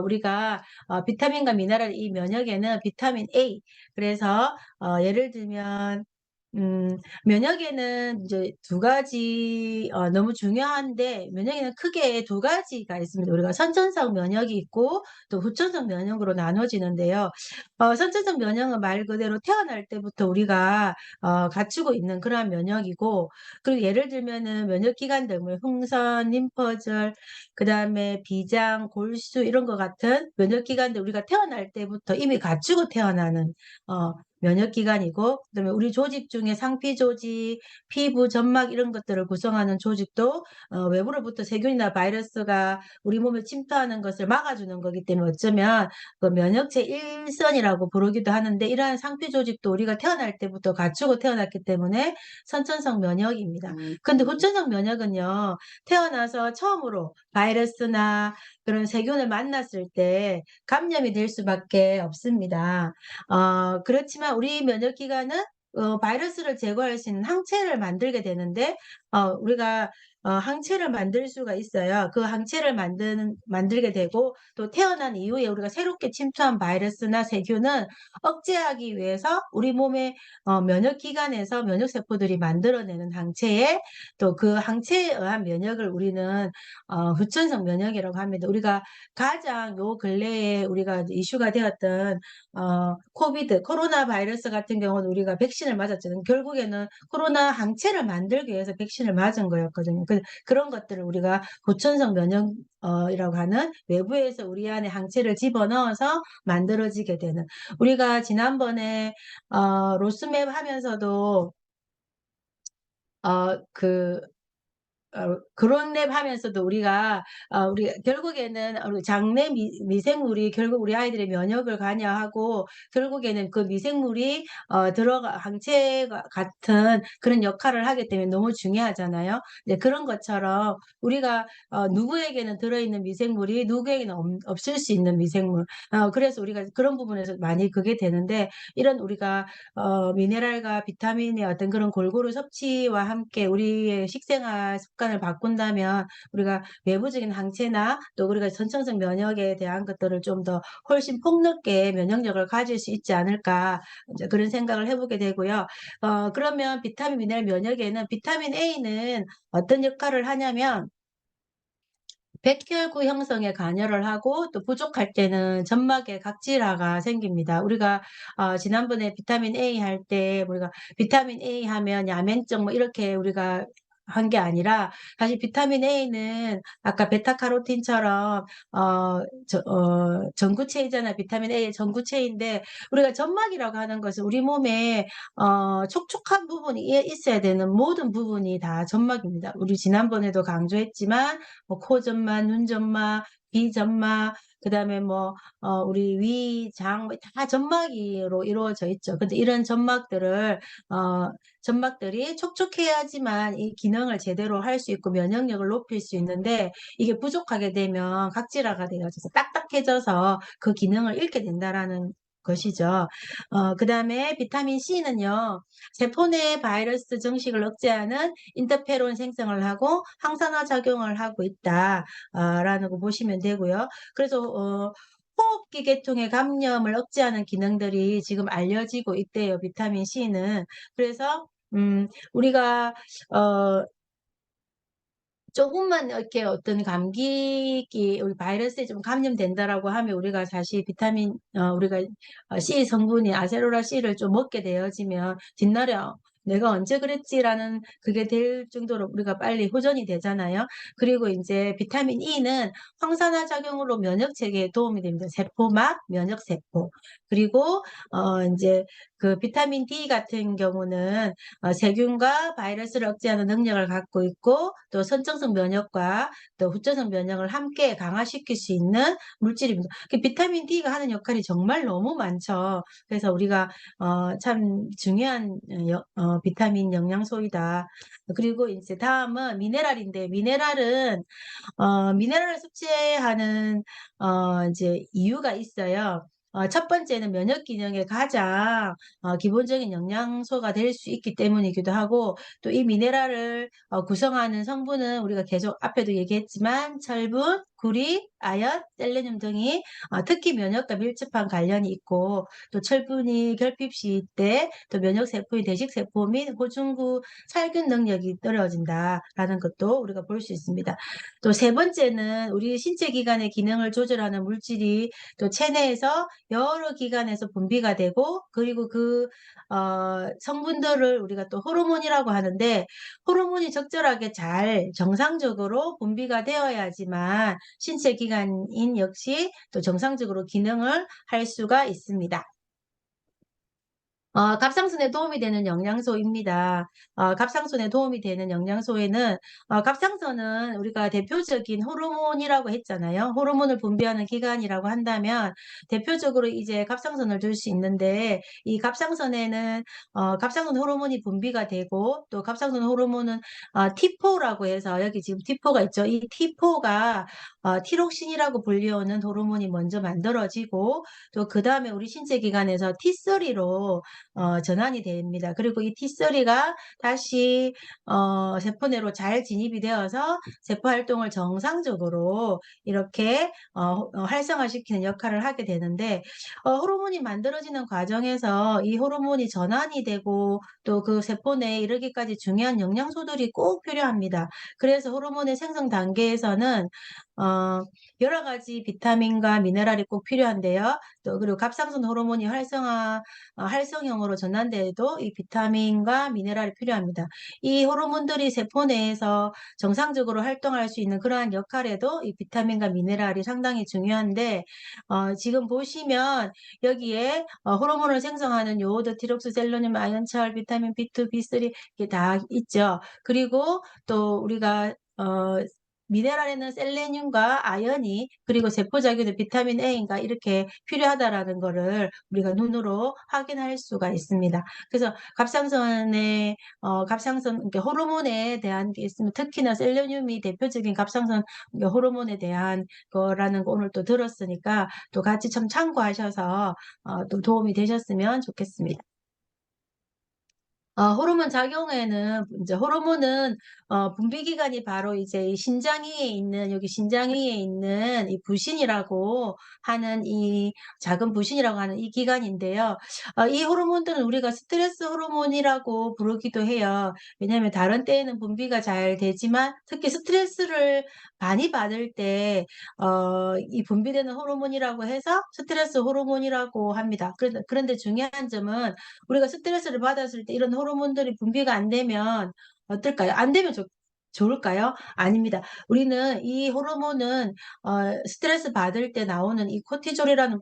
우리가 비타민과 미네랄 이 면역에는 비타민 A 그래서 예를 들면 면역에는 이제 두 가지 너무 중요한데 면역에는 크게 두 가지가 있습니다. 우리가 선천성 면역이 있고 또 후천성 면역으로 나눠지는데요. 선천성 면역은 말 그대로 태어날 때부터 우리가 갖추고 있는 그러한 면역이고 그리고 예를 들면은 면역기관들 뭐 흉선, 림퍼절, 그다음에 비장, 골수 이런 것 같은 면역기관들 우리가 태어날 때부터 이미 갖추고 태어나는 면역기관이고 그다음에 우리 조직 중에 상피 조직, 피부, 점막 이런 것들을 구성하는 조직도 외부로부터 세균이나 바이러스가 우리 몸에 침투하는 것을 막아주는 거기 때문에 어쩌면 그 면역체 1선이라고 부르기도 하는데 이러한 상피 조직도 우리가 태어날 때부터 갖추고 태어났기 때문에 선천성 면역입니다. 근데 후천성 면역은요, 태어나서 처음으로 바이러스나 그런 세균을 만났을 때 감염이 될 수밖에 없습니다. 그렇지만 우리 면역기관은 바이러스를 제거할 수 있는 항체를 만들게 되는데, 우리가 항체를 만들 수가 있어요. 그 항체를 만들게 되고, 또 태어난 이후에 우리가 새롭게 침투한 바이러스나 세균은 억제하기 위해서 우리 몸의 면역기관에서 면역세포들이 만들어내는 항체에 또 그 항체에 의한 면역을 우리는 후천성 면역이라고 합니다. 우리가 가장 요 근래에 우리가 이슈가 되었던 코로나 바이러스 같은 경우는 우리가 백신을 맞았잖아요. 결국에는 코로나 항체를 만들기 위해서 백신을 맞은 거였거든요. 그런 것들을 우리가 보천성 면역 이라고 하는 외부에서 우리 안에 항체를 집어넣어서 만들어지게 되는, 우리가 지난번에 로스맵 하면서도 그 그런 랩 하면서도 우리 결국에는 우리 장내 미생물이 결국 우리 아이들의 면역을 관여하고, 결국에는 그 미생물이 들어가 항체가 같은 그런 역할을 하기 때문에 너무 중요하잖아요. 이제 그런 것처럼 우리가 누구에게는 들어있는 미생물이 누구에게는 없을 수 있는 미생물, 그래서 우리가 그런 부분에서 많이 그게 되는데, 이런 우리가 미네랄과 비타민의 어떤 그런 골고루 섭취와 함께 우리의 식생활 습관을 바꾼다면 우리가 외부적인 항체나 또 우리가 선천성 면역에 대한 것들을 좀 더 훨씬 폭넓게 면역력을 가질 수 있지 않을까, 이제 그런 생각을 해보게 되고요. 그러면 비타민, 미네랄 면역에는 비타민 A는 어떤 역할을 하냐면 백혈구 형성에 관여를 하고, 또 부족할 때는 점막에 각질화가 생깁니다. 우리가 지난번에 비타민 A 할 때 우리가 비타민 A 하면 야맹증 뭐 이렇게 우리가 한 게 아니라, 사실 비타민 A는 아까 베타카로틴처럼 전구체이잖아요. 비타민 A의 전구체인데, 우리가 점막이라고 하는 것은 우리 몸에 촉촉한 부분이 있어야 되는 모든 부분이 다 점막입니다. 우리 지난번에도 강조했지만 뭐 코점막, 눈점막, 비점막, 그다음에 뭐 우리 위, 장, 다 점막으로 이루어져 있죠. 근데 이런 점막들이 촉촉해야지만 이 기능을 제대로 할 수 있고 면역력을 높일 수 있는데, 이게 부족하게 되면 각질화가 되어져서 딱딱해져서 그 기능을 잃게 된다라는 것이죠. 그다음에 비타민 C는요, 세포 내 바이러스 증식을 억제하는 인터페론 생성을 하고 항산화 작용을 하고 있다라는 거 보시면 되고요. 그래서 호흡기 계통의 감염을 억제하는 기능들이 지금 알려지고 있대요, 비타민 C는. 그래서 우리가 어 조금만 이렇게 어떤 감기기, 우리 바이러스에 좀 감염된다라고 하면 우리가 사실 우리가 C 성분이 아세로라 C를 좀 먹게 되어지면 뒷날에 내가 언제 그랬지라는 그게 될 정도로 우리가 빨리 호전이 되잖아요. 그리고 이제 비타민 E는 항산화 작용으로 면역 체계에 도움이 됩니다. 세포막, 면역 세포. 그리고 이제 그 비타민 D 같은 경우는 세균과 바이러스를 억제하는 능력을 갖고 있고, 또 선천성 면역과 또 후천성 면역을 함께 강화시킬 수 있는 물질입니다. 비타민 D가 하는 역할이 정말 너무 많죠. 그래서 우리가 참 중요한 비타민 영양소이다. 그리고 이제 다음은 미네랄인데, 미네랄을 섭취하는 이제 이유가 있어요. 첫 번째는 면역 기능에 가장 기본적인 영양소가 될 수 있기 때문이기도 하고, 또 이 미네랄을 구성하는 성분은 우리가 계속 앞에도 얘기했지만 철분, 구리, 아연, 셀레늄 등이 특히 면역과 밀접한 관련이 있고, 또 철분이 결핍 시때 또 면역세포의 대식세포 및 호중구 살균 능력이 떨어진다라는 것도 우리가 볼 수 있습니다. 또 세 번째는 우리 신체 기관의 기능을 조절하는 물질이 또 체내에서 여러 기관에서 분비가 되고, 그리고 그 성분들을 우리가 또 호르몬이라고 하는데, 호르몬이 적절하게 잘 정상적으로 분비가 되어야지만 신체 기관인 역시 또 정상적으로 기능을 할 수가 있습니다. 갑상선에 도움이 되는 영양소입니다. 갑상선에 도움이 되는 영양소에는 갑상선은 우리가 대표적인 호르몬이라고 했잖아요. 호르몬을 분비하는 기관이라고 한다면 대표적으로 이제 갑상선을 들 수 있는데, 이 갑상선에는 갑상선 호르몬이 분비가 되고, 또 갑상선 호르몬은 T4라고 해서 여기 지금 T4가 있죠. 이 T4가 티록신이라고 불리우는 호르몬이 먼저 만들어지고, 또 그 다음에 우리 신체 기관에서 T3로 전환이 됩니다. 그리고 이 T3가 다시 세포 내로 잘 진입이 되어서 세포 활동을 정상적으로 이렇게 활성화시키는 역할을 하게 되는데, 호르몬이 만들어지는 과정에서 이 호르몬이 전환이 되고 또 그 세포 내에 이르기까지 중요한 영양소들이 꼭 필요합니다. 그래서 호르몬의 생성 단계에서는 여러 가지 비타민과 미네랄이 꼭 필요한데요. 또 그리고 갑상선 호르몬이 활성형을 악성형으로 전환돼도 이 비타민과 미네랄이 필요합니다. 이 호르몬들이 세포 내에서 정상적으로 활동할 수 있는 그러한 역할에도 이 비타민과 미네랄이 상당히 중요한데, 지금 보시면 여기에 호르몬을 생성하는 요오드, 티록스, 셀레늄, 아연철, 비타민 B2, B3 이게 다 있죠. 그리고 또 우리가 미네랄에는 셀레늄과 아연이, 그리고 세포자기는 비타민 A인가 이렇게 필요하다라는 거를 우리가 눈으로 확인할 수가 있습니다. 그래서 갑상선 이렇게 호르몬에 대한 게 있으면, 특히나 셀레늄이 대표적인 갑상선 호르몬에 대한 거라는 거 오늘 또 들었으니까 또 같이 좀 참고하셔서 또 도움이 되셨으면 좋겠습니다. 호르몬 작용에는 이제 호르몬은 분비 기관이 바로 이제 이 신장 위에 있는, 여기 신장 위에 있는 이 부신이라고 하는, 이 작은 부신이라고 하는 이 기관인데요. 이 호르몬들은 우리가 스트레스 호르몬이라고 부르기도 해요. 왜냐하면 다른 때에는 분비가 잘 되지만 특히 스트레스를 많이 받을 때 이 분비되는 호르몬이라고 해서 스트레스 호르몬이라고 합니다. 그런데 중요한 점은, 우리가 스트레스를 받았을 때 이런 호르몬들이 분비가 안 되면 어떨까요? 안 되면 좋을까요? 아닙니다. 우리는 이 호르몬은 스트레스 받을 때 나오는 이 코티졸이라는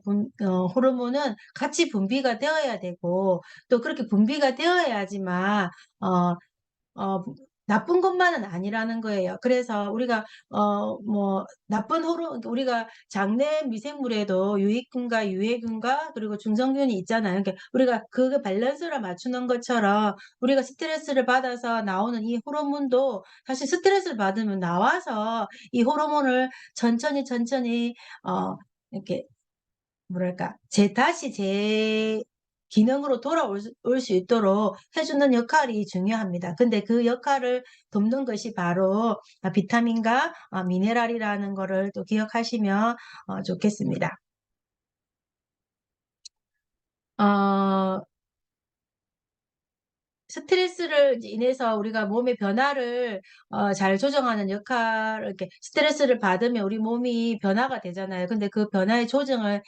호르몬은 같이 분비가 되어야 되고, 또 그렇게 분비가 되어야지만 어, 어, 나쁜 것만은 아니라는 거예요. 그래서 우리가 나쁜 우리가 장내 미생물에도 유익균과 유해균과 그리고 중성균이 있잖아요. 그러니까 우리가 그 밸런스를 맞추는 것처럼, 우리가 스트레스를 받아서 나오는 이 호르몬도 사실 스트레스를 받으면 나와서 이 호르몬을 천천히 이렇게 뭐랄까, 다시 제 기능으로 돌아올 수 있도록 해주는 역할이 중요합니다. 근데 그 역할을 돕는 것이 바로 비타민과 미네랄이라는 거를 또 기억하시면 좋겠습니다. 어, 스트레스를 인해서 우리가 몸의 변화를 잘 조정하는 역할, 이렇게 스트레스를 받으면 우리 몸이 변화가 되잖아요. 근데 그 변화의 조정의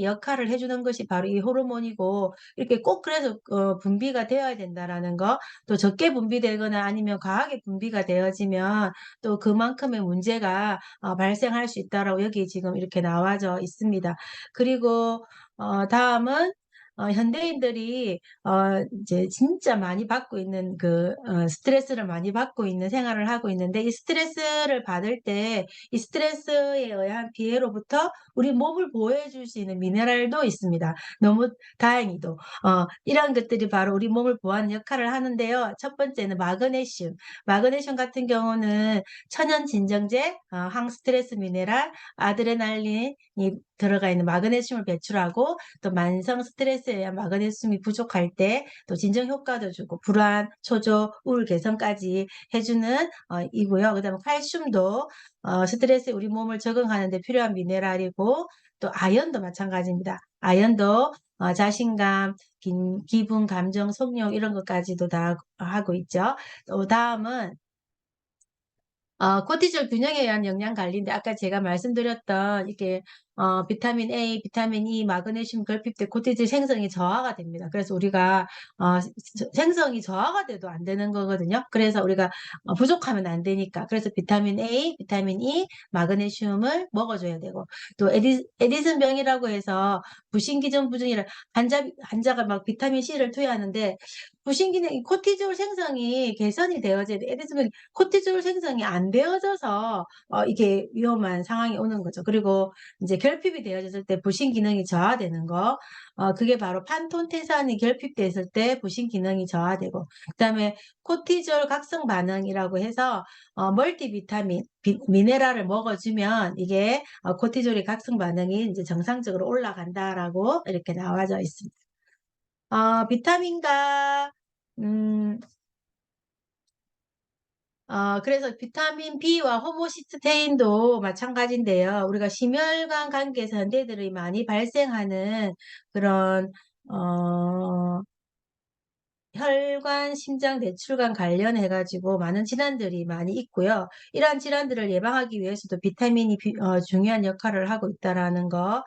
역할을 해주는 것이 바로 이 호르몬이고, 이렇게 꼭 그래서 분비가 되어야 된다라는 거, 또 적게 분비되거나 아니면 과하게 분비가 되어지면 또 그만큼의 문제가 발생할 수 있다라고 여기 지금 이렇게 나와져 있습니다. 그리고 다음은 현대인들이 이제 진짜 많이 받고 있는 스트레스를 많이 받고 있는 생활을 하고 있는데, 이 스트레스를 받을 때 이 스트레스에 의한 피해로부터 우리 몸을 보호해 줄 수 있는 미네랄도 있습니다. 너무 다행히도. 이런 것들이 바로 우리 몸을 보호하는 역할을 하는데요. 첫 번째는 마그네슘. 마그네슘 같은 경우는 천연 진정제, 항스트레스 미네랄, 아드레날린이 들어가 있는 마그네슘을 배출하고, 또 만성 스트레스에 의한 마그네슘이 부족할 때 또 진정 효과도 주고 불안, 초조, 우울 개선까지 해주는 이고요. 그다음에 칼슘도 스트레스에 우리 몸을 적응하는 데 필요한 미네랄이고, 또 아연도 마찬가지입니다. 아연도 자신감, 기분, 감정, 속력 이런 것까지도 다 하고 있죠. 또 다음은 코티졸 균형에 의한 영양 관리인데, 아까 제가 말씀드렸던 이게 비타민 A, 비타민 E, 마그네슘 결핍 때 코티졸 생성이 저하가 됩니다. 그래서 우리가 생성이 저하가 돼도 안 되는 거거든요. 그래서 우리가 부족하면 안 되니까. 그래서 비타민 A, 비타민 E, 마그네슘을 먹어줘야 되고, 또 에디슨병이라고 해서 부신기전 부종이라, 환자가 막 비타민 C를 투여하는데, 부신기능, 이 코티졸 생성이 개선이 되어져야 돼. 에디슨병 코티졸 생성이 안 되어져서 이게 위험한 상황이 오는 거죠. 그리고 이제 결핍이 되어졌을 때 부신 기능이 저하되는 거, 그게 바로 판톤테산이 결핍됐을 때 부신 기능이 저하되고, 그다음에 코티졸 각성 반응이라고 해서 멀티비타민, 미네랄을 먹어주면 이게 코티졸의 각성 반응이 이제 정상적으로 올라간다라고 이렇게 나와져 있습니다. 비타민과 음, 그래서 비타민 B와 호모시스테인도 마찬가지인데요. 우리가 심혈관 관계에서 현대들이 많이 발생하는 그런, 어, 혈관, 심장, 뇌출관 관련해 가지고 많은 질환들이 많이 있고요. 이러한 질환들을 예방하기 위해서도 비타민이 중요한 역할을 하고 있다라는 거.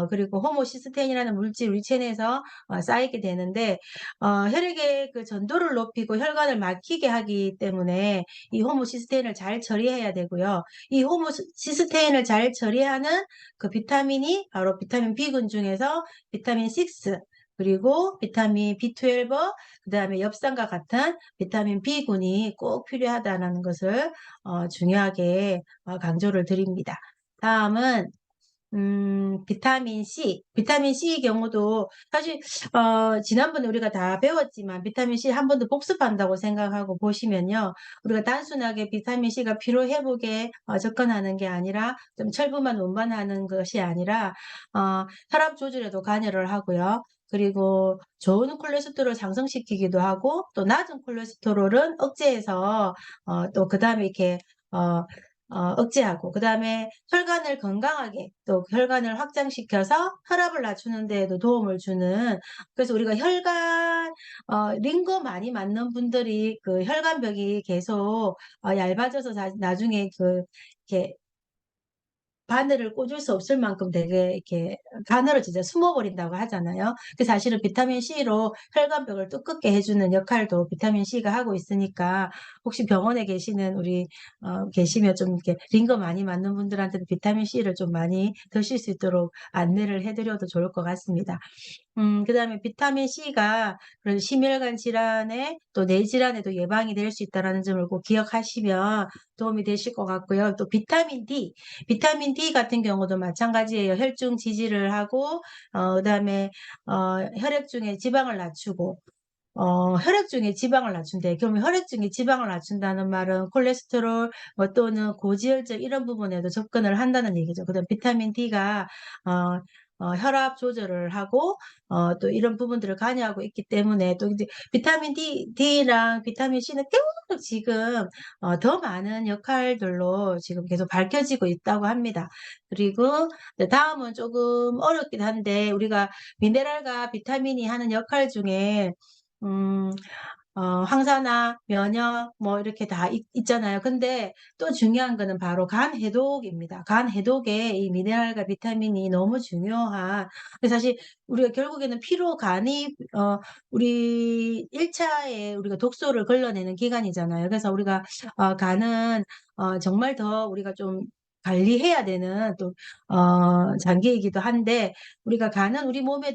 그리고 호모시스테인이라는 물질 우리 체내에서 쌓이게 되는데 혈액의 그 전도를 높이고 혈관을 막히게 하기 때문에 이 호모시스테인을 잘 처리해야 되고요. 이 호모시스테인을 잘 처리하는 그 비타민이 바로 비타민 B군 중에서 비타민 6, 그리고 비타민 B12, 그다음에 엽산과 같은 비타민 B군이 꼭 필요하다는 것을 중요하게 강조를 드립니다. 다음은 비타민 C. 비타민 C의 경우도 사실 지난번에 우리가 다 배웠지만 비타민 C 한 번 더 복습한다고 생각하고 보시면요. 우리가 단순하게 비타민 C가 피로 회복에 접근하는 게 아니라 좀 철분만 운반하는 것이 아니라 혈압 조절에도 관여를 하고요. 그리고 좋은 콜레스테롤을 상승시키기도 하고 또 낮은 콜레스테롤은 억제해서 또 그다음에 이렇게 어, 억제하고 그다음에 혈관을 건강하게 또 혈관을 확장시켜서 혈압을 낮추는 데에도 도움을 주는, 그래서 우리가 혈관 링거 많이 맞는 분들이 그 혈관벽이 계속 얇아져서 나중에 그 이렇게 바늘을 꽂을 수 없을 만큼 되게 이렇게 가늘어지죠. 숨어버린다고 하잖아요. 그 사실은 비타민 C로 혈관벽을 두껍게 해주는 역할도 비타민 C가 하고 있으니까 혹시 병원에 계시는 우리 계시면 좀 이렇게 링거 많이 맞는 분들한테는 비타민 C를 좀 많이 드실 수 있도록 안내를 해드려도 좋을 것 같습니다. 그다음에 비타민 C가 그런 심혈관 질환에 또 뇌질환에도 예방이 될 수 있다라는 점을 꼭 기억하시면 도움이 되실 것 같고요. 또 비타민 D, 비타민 D 같은 경우도 마찬가지예요. 혈중 지지를 하고 그다음에 혈액 중에 지방을 낮추고 혈액 중에 지방을 낮춘대. 그러면 혈액 중에 지방을 낮춘다는 말은 콜레스테롤 또는 고지혈증 이런 부분에도 접근을 한다는 얘기죠. 그다음 비타민 D가 어, 혈압 조절을 하고 또 이런 부분들을 관여하고 있기 때문에 또 이제 비타민 D랑 비타민 C는 계속 지금 더 많은 역할들로 지금 계속 밝혀지고 있다고 합니다. 그리고 다음은 조금 어렵긴 한데 우리가 미네랄과 비타민이 하는 역할 중에 음, 항산화, 면역, 뭐, 이렇게 다 있잖아요. 근데 또 중요한 거는 바로 간 해독입니다. 간 해독에 이 미네랄과 비타민이 너무 중요한, 근데 사실 우리가 결국에는 피로 간이, 우리 1차에 우리가 독소를 걸러내는 기관이잖아요. 그래서 우리가, 간은, 정말 더 우리가 좀 관리해야 되는 또, 장기이기도 한데, 우리가 간은 우리 몸의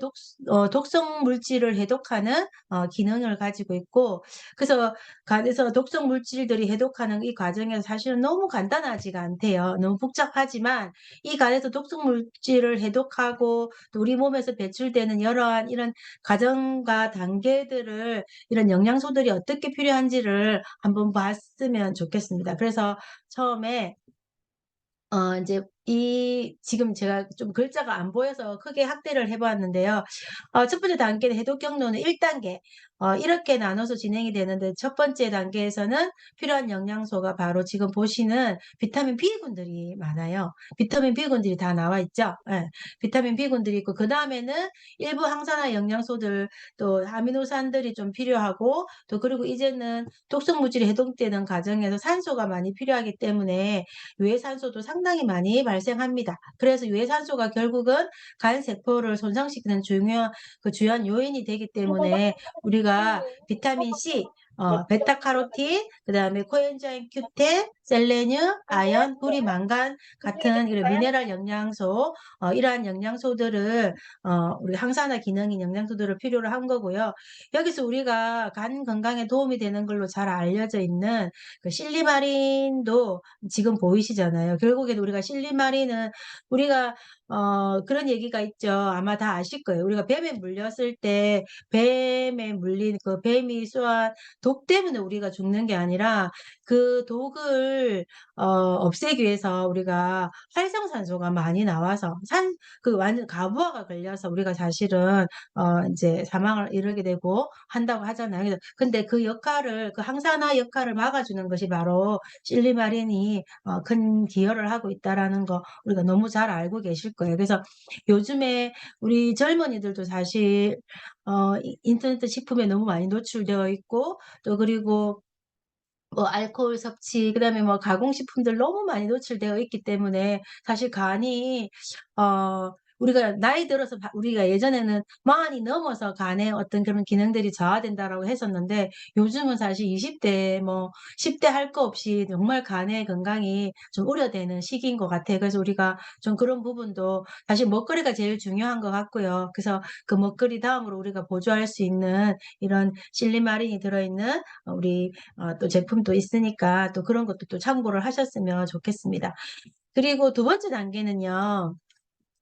독성 물질을 해독하는 기능을 가지고 있고, 그래서 간에서 독성 물질들이 해독하는 이 과정에서 사실은 너무 간단하지가 않대요. 너무 복잡하지만 이 간에서 독성 물질을 해독하고 또 우리 몸에서 배출되는 여러한 이런 과정과 단계들을, 이런 영양소들이 어떻게 필요한지를 한번 봤으면 좋겠습니다. 그래서 처음에 이제 지금 제가 좀 글자가 안 보여서 크게 확대를 해보았는데요. 첫 번째 단계는 해독 경로는 1단계. 이렇게 나눠서 진행이 되는데 첫 번째 단계에서는 필요한 영양소가 바로 지금 보시는 비타민 B군들이 많아요. 비타민 B군들이 다 나와 있죠. 예, 비타민 B군들이 있고 그 다음에는 일부 항산화 영양소들 또 아미노산들이 좀 필요하고 또 그리고 이제는 독성 물질이 해독되는 과정에서 산소가 많이 필요하기 때문에 유해산소도 상당히 많이 발생합니다. 그래서 유해산소가 결국은 간 세포를 손상시키는 주요한 요인이 되기 때문에 우리가 비타민 C, 베타카로틴, 그다음에 코엔자임 Q10, 셀레늄, 아연, 뿌리, 망간 같은 이런 미네랄 영양소, 이러한 영양소들을 우리 항산화 기능인 영양소들을 필요로 한 거고요. 여기서 우리가 간 건강에 도움이 되는 걸로 잘 알려져 있는 그 실리마린도 지금 보이시잖아요. 결국에는 우리가 실리마린은 우리가 그런 얘기가 있죠. 아마 다 아실 거예요. 우리가 뱀에 물렸을 때 뱀에 물린 그 뱀이 쏘한 독 때문에 우리가 죽는 게 아니라 그 독을 없애기 위해서 우리가 활성산소가 많이 나와서 완전 가부화가 걸려서 우리가 사실은 이제 사망을 이르게 되고 한다고 하잖아요. 근데 그 역할을, 그 항산화 역할을 막아주는 것이 바로 실리마린이 큰 기여를 하고 있다라는 거 우리가 너무 잘 알고 계실 거예요. 그래서 요즘에 우리 젊은이들도 사실 인터넷 식품에 너무 많이 노출되어 있고, 또 그리고 뭐 알코올 섭취, 그다음에 뭐 가공식품들 너무 많이 노출되어 있기 때문에 사실 간이 우리가 나이 들어서 우리가 예전에는 40이 넘어서 간에 어떤 그런 기능들이 저하된다라고 했었는데, 요즘은 사실 20대 뭐 10대 할 거 없이 정말 간의 건강이 좀 우려되는 시기인 것 같아요. 그래서 우리가 좀 그런 부분도 사실 먹거리가 제일 중요한 것 같고요. 그래서 그 먹거리 다음으로 우리가 보조할 수 있는 이런 실리마린이 들어있는 우리 또 제품도 있으니까 또 그런 것도 또 참고를 하셨으면 좋겠습니다. 그리고 두 번째 단계는요.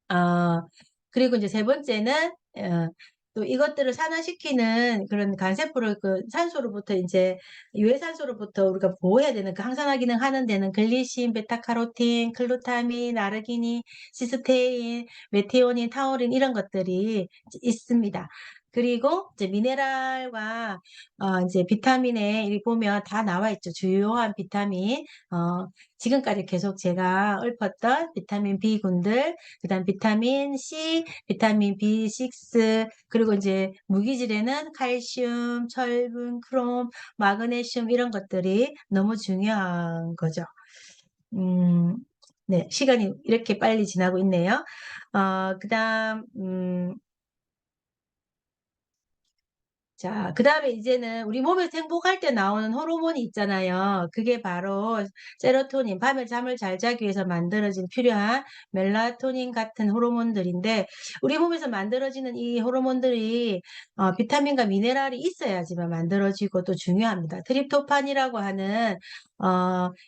아, 그리고 이제 세 번째는 또 이것들을 산화시키는 그런 간세포를 그 산소로부터 이제 유해산소로부터 우리가 보호해야 되는 그 항산화 기능 하는 데는 글리신, 베타카로틴, 글루타민, 아르기닌, 시스테인, 메티오닌, 타우린 이런 것들이 있습니다. 그리고 이제 미네랄과 이제 비타민에 여기 보면 다 나와 있죠. 주요한 비타민. 지금까지 계속 제가 읊었던 비타민 B군들, 그다음 비타민 C, 비타민 B6, 그리고 이제 무기질에는 칼슘, 철분, 크롬, 마그네슘 이런 것들이 너무 중요한 거죠. 네, 시간이 이렇게 빨리 지나고 있네요. 그다음 자, 그 다음에 이제는 우리 몸에서 행복할 때 나오는 호르몬이 있잖아요. 그게 바로 세로토닌, 밤에 잠을 잘 자기 위해서 만들어진 필요한 멜라토닌 같은 호르몬들인데, 우리 몸에서 만들어지는 이 호르몬들이 비타민과 미네랄이 있어야지만 만들어지고 또 중요합니다. 트립토판이라고 하는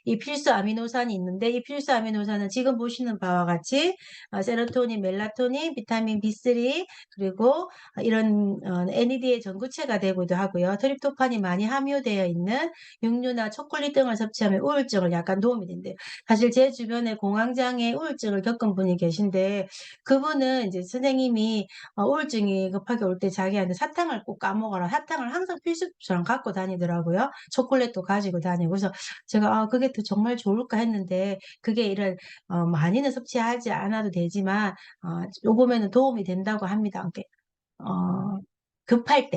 이 필수 아미노산이 있는데, 이 필수 아미노산은 지금 보시는 바와 같이 세로토닌, 멜라토닌, 비타민 B3, 그리고 이런 NAD의 전구체가 되기도 하고요. 트립토판이 많이 함유되어 있는 육류나 초콜릿 등을 섭취하면 우울증을 약간 도움이 된대요. 사실 제 주변에 공황장애 우울증을 겪은 분이 계신데, 그분은 이제 선생님이 우울증이 급하게 올 때 자기한테 사탕을 꼭 까먹어라. 사탕을 항상 필수처럼 갖고 다니더라고요. 초콜릿도 가지고 다니고. 그래서 제가 그게 또 정말 좋을까 했는데, 그게 이런 많이는 섭취하지 않아도 되지만 요금에는 도움이 된다고 합니다. 어, 급할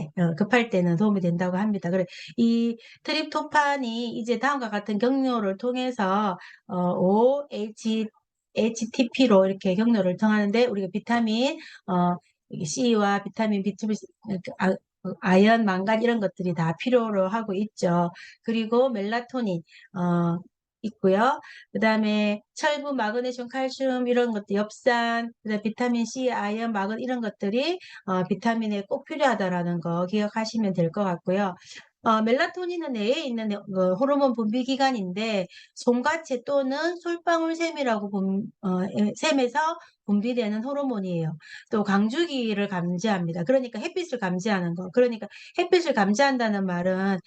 때는 도움이 된다고 합니다. 그래, 이 트립토판이 이제 다음과 같은 경로를 통해서, HTP로 이렇게 경로를 통하는데, 우리가 비타민, C와 비타민 B2, 아연, 망간 이런 것들이 다 필요로 하고 있죠. 그리고 멜라토닌, 있고요. 그 다음에 철분, 마그네슘, 칼슘 이런 것들, 엽산, 그다음 비타민 C, 아연, 마근 이런 것들이 비타민에 꼭 필요하다라는 거 기억하시면 될 것 같고요. 멜라토닌은 뇌에 있는 호르몬 분비 기관인데, 솜가체 또는 솔방울샘이라고 샘에서 분비되는 호르몬이에요. 또 강주기를 감지합니다. 그러니까 햇빛을 감지하는 거. 그러니까 햇빛을 감지한다는 말은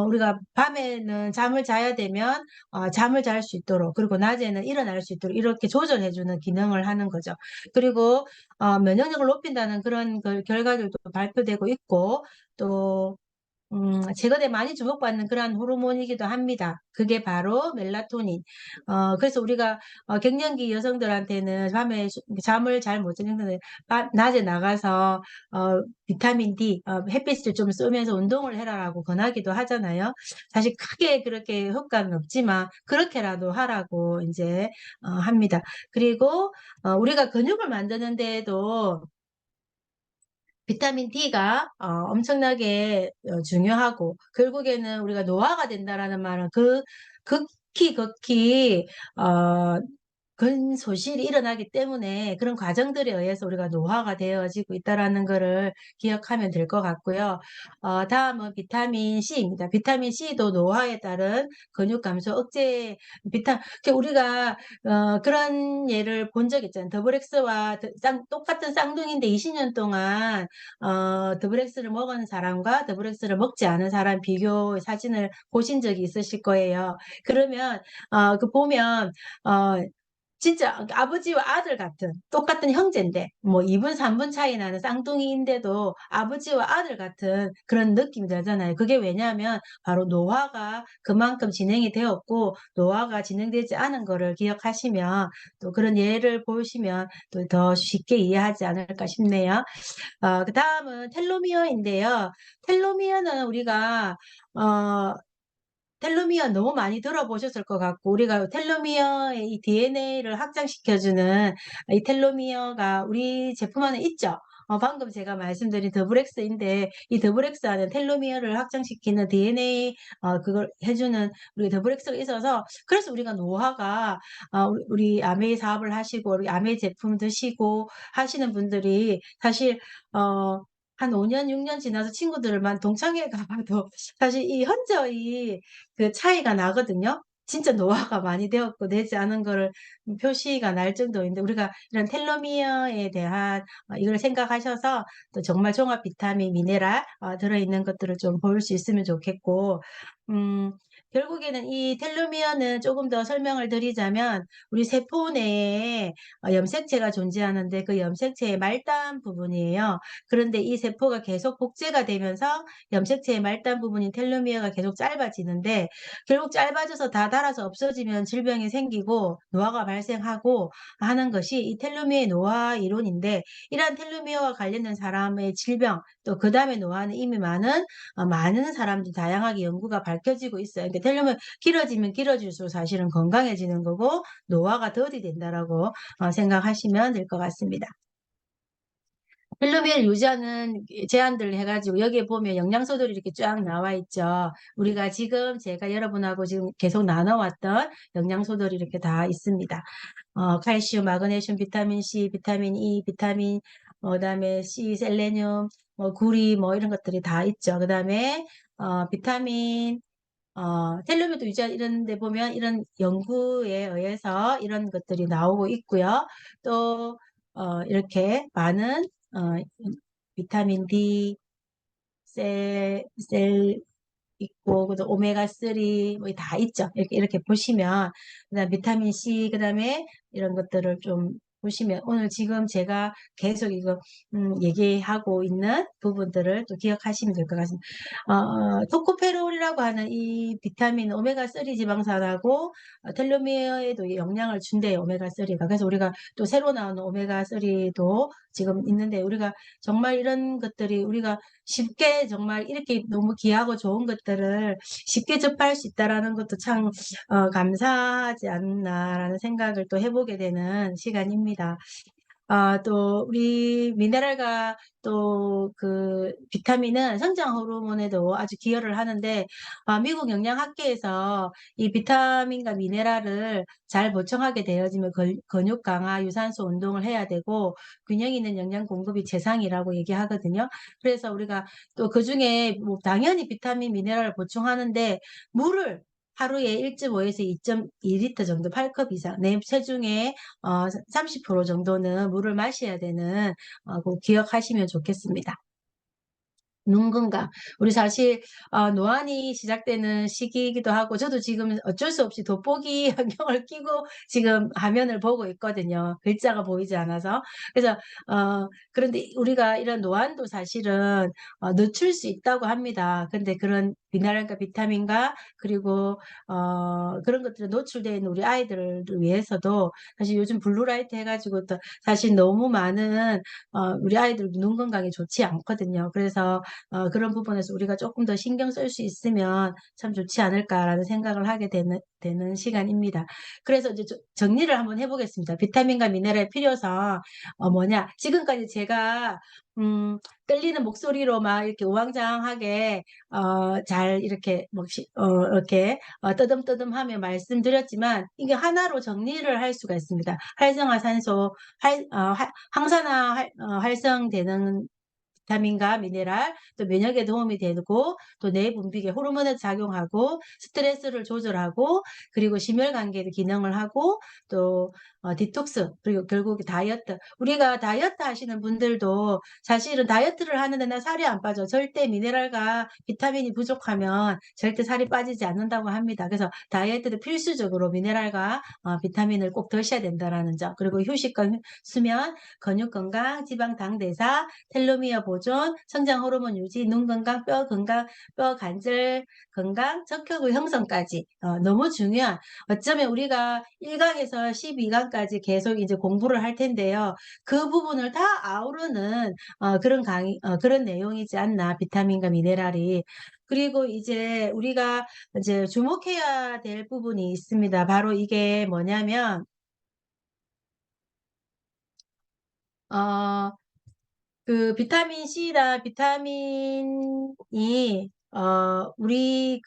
우리가 밤에는 잠을 자야 되면 잠을 잘 수 있도록, 그리고 낮에는 일어날 수 있도록 이렇게 조절해주는 기능을 하는 거죠. 그리고 면역력을 높인다는 그런 결과들도 발표되고 있고, 또 최근에 많이 주목받는 그러한 호르몬이기도 합니다. 그게 바로 멜라토닌. 그래서 우리가 갱년기 여성들한테는 밤에 잠을 잘 못 자는 분들 낮에 나가서 비타민 D, 햇빛을 좀 쏘면서 운동을 해라라고 권하기도 하잖아요. 사실 크게 그렇게 효과는 없지만 그렇게라도 하라고 이제 합니다. 그리고 우리가 근육을 만드는 데에도 비타민 D가 엄청나게 중요하고, 결국에는 우리가 노화가 된다라는 말은 극히 극히 어, 근소실이 일어나기 때문에 그런 과정들에 의해서 우리가 노화가 되어지고 있다라는 거를 기억하면 될 것 같고요. 다음은 비타민 C입니다. 비타민 C도 노화에 따른 근육 감소 억제 우리가 그런 예를 본 적 있잖아요. 더블엑스와 똑같은 쌍둥이인데 20년 동안 더블엑스를 먹은 사람과 더블엑스를 먹지 않은 사람 비교 사진을 보신 적이 있으실 거예요. 그러면 그 보면 어 진짜 아버지와 아들 같은 똑같은 형제인데 뭐 2 분 3분 차이 나는 쌍둥이인데도 아버지와 아들 같은 그런 느낌이 들잖아요. 그게 왜냐하면 바로 노화가 그만큼 진행이 되었고 노화가 진행되지 않은 거를 기억하시면 또 그런 예를 보시면 또 더 쉽게 이해하지 않을까 싶네요. 그다음은 텔로미어인데요. 텔로미어는 우리가 어 텔로미어 너무 많이 들어보셨을 것 같고 우리가 텔로미어의 이 DNA를 확장시켜 주는 이 텔로미어가 우리 제품 안에 있죠. 방금 제가 말씀드린 더블엑스인데 이 더블엑스 안에 텔로미어를 확장시키는 DNA 그걸 해 주는 우리 더블엑스가 있어서 그래서 우리가 노화가 우리 아메이 사업을 하시고 우리 아메이 제품 드시고 하시는 분들이 사실 어 한 5 년, 6년 지나서 친구들만 동창회 가 봐도 사실 이 현저히 그 차이가 나거든요. 진짜 노화가 많이 되었고 되지 않은 거를 표시가 날 정도인데 우리가 이런 텔로미어에 대한 이걸 생각하셔서 또 정말 종합 비타민, 미네랄 들어있는 것들을 좀 볼 수 있으면 좋겠고 음 결국에는 이 텔로미어는 조금 더 설명을 드리자면 우리 세포 내에 염색체가 존재하는데 그 염색체의 말단 부분이에요. 그런데 이 세포가 계속 복제가 되면서 염색체의 말단 부분인 텔로미어가 계속 짧아지는데 결국 짧아져서 다 닳아서 없어지면 질병이 생기고 노화가 발생하고 하는 것이 이 텔로미어의 노화 이론인데 이러한 텔로미어와 관련된 사람의 질병 또 그다음에 노화는 이미 많은 사람들이 다양하게 연구가 밝혀지고 있어요. 그러니까 텔로미어 길어지면 길어질수록 사실은 건강해지는 거고 노화가 더디 된다라고 생각하시면 될 것 같습니다. 텔로미어를 유지하는 제한들을 해 가지고 여기에 보면 영양소들이 이렇게 쫙 나와 있죠. 우리가 지금 제가 여러분하고 지금 계속 나눠 왔던 영양소들이 이렇게 다 있습니다. 칼슘, 마그네슘, 비타민 C, 비타민 E, 비타민 그다음에 C, 셀레늄, 뭐 구리 뭐 이런 것들이 다 있죠. 그다음에 비타민 텔로미어도 유지하 이런 데 보면 이런 연구에 의해서 이런 것들이 나오고 있고요. 또 이렇게 많은 어 비타민 D, 셀 있고 그다음 오메가3 뭐 다 있죠. 이렇게 보시면 그다음 비타민 C 그다음에 이런 것들을 좀 보시면 오늘 지금 제가 계속 이거 얘기하고 있는 부분들을 또 기억하시면 될 것 같습니다. 토코페롤이라고 하는 이 비타민 오메가3 지방산하고 텔로미어에도 영향을 준대요, 오메가3가. 그래서 우리가 또 새로 나오는 오메가3도 지금 있는데 우리가 정말 이런 것들이 우리가 쉽게 정말 이렇게 너무 귀하고 좋은 것들을 쉽게 접할 수 있다라는 것도 참 감사하지 않나라는 생각을 또 해보게 되는 시간입니다. 또 우리 미네랄과 또 그 비타민은 성장 호르몬에도 아주 기여를 하는데 미국 영양학회에서 이 비타민과 미네랄을 잘 보충하게 되어지면 근육 강화, 유산소 운동을 해야 되고 균형 있는 영양 공급이 최상이라고 얘기하거든요. 그래서 우리가 또 그중에 뭐 당연히 비타민, 미네랄을 보충하는데 물을 하루에 1.5에서 2.2리터 정도 8컵 이상 내 체중의 30% 정도는 물을 마셔야 되는 꼭 기억하시면 좋겠습니다. 눈 건강. 우리 사실 노안이 시작되는 시기이기도 하고 저도 지금 어쩔 수 없이 돋보기 안경을 끼고 지금 화면을 보고 있거든요, 글자가 보이지 않아서. 그래서 그런데 우리가 이런 노안도 사실은 늦출 수 있다고 합니다. 근데 그런 미네랄과 비타민과 그리고 그런 것들에 노출되어 있는 우리 아이들을 위해서도 사실 요즘 블루라이트 해 가지고 또 사실 너무 많은 우리 아이들 눈 건강에 좋지 않거든요. 그래서 그런 부분에서 우리가 조금 더 신경 쓸 수 있으면 참 좋지 않을까라는 생각을 하게 되는 시간입니다. 그래서 이제 정리를 한번 해보겠습니다. 비타민과 미네랄의 필요성, 지금까지 제가, 음, 떨리는 목소리로 막 이렇게 우왕좌왕하게, 잘 이렇게, 이렇게, 떠듬떠듬하며 말씀드렸지만, 이게 하나로 정리를 할 수가 있습니다. 활성화산소, 항산화 활성되는 비타민과 미네랄, 또 면역에 도움이 되고, 또 뇌 분비계 호르몬에 작용하고, 스트레스를 조절하고, 그리고 심혈관계 기능을 하고, 또 디톡스, 그리고 결국 다이어트. 우리가 다이어트 하시는 분들도 사실은 다이어트를 하는데 나 살이 안 빠져. 절대 미네랄과 비타민이 부족하면 절대 살이 빠지지 않는다고 합니다. 그래서 다이어트도 필수적으로 미네랄과 비타민을 꼭 드셔야 된다라는 점. 그리고 휴식과 수면, 근육 건강, 지방 당 대사, 텔로미어 보존, 성장 호르몬 유지, 눈 건강, 뼈 건강, 뼈 관절 건강, 적혈구 형성까지 너무 중요한, 어쩌면 우리가 1강에서 12강까지 계속 이제 공부를 할 텐데요. 그 부분을 다 아우르는 그런 내용이지 않나, 비타민과 미네랄이. 그리고 이제 우리가 이제 주목해야 될 부분이 있습니다. 바로 이게 뭐냐면, 어, 그 비타민 C나 비타민이 우리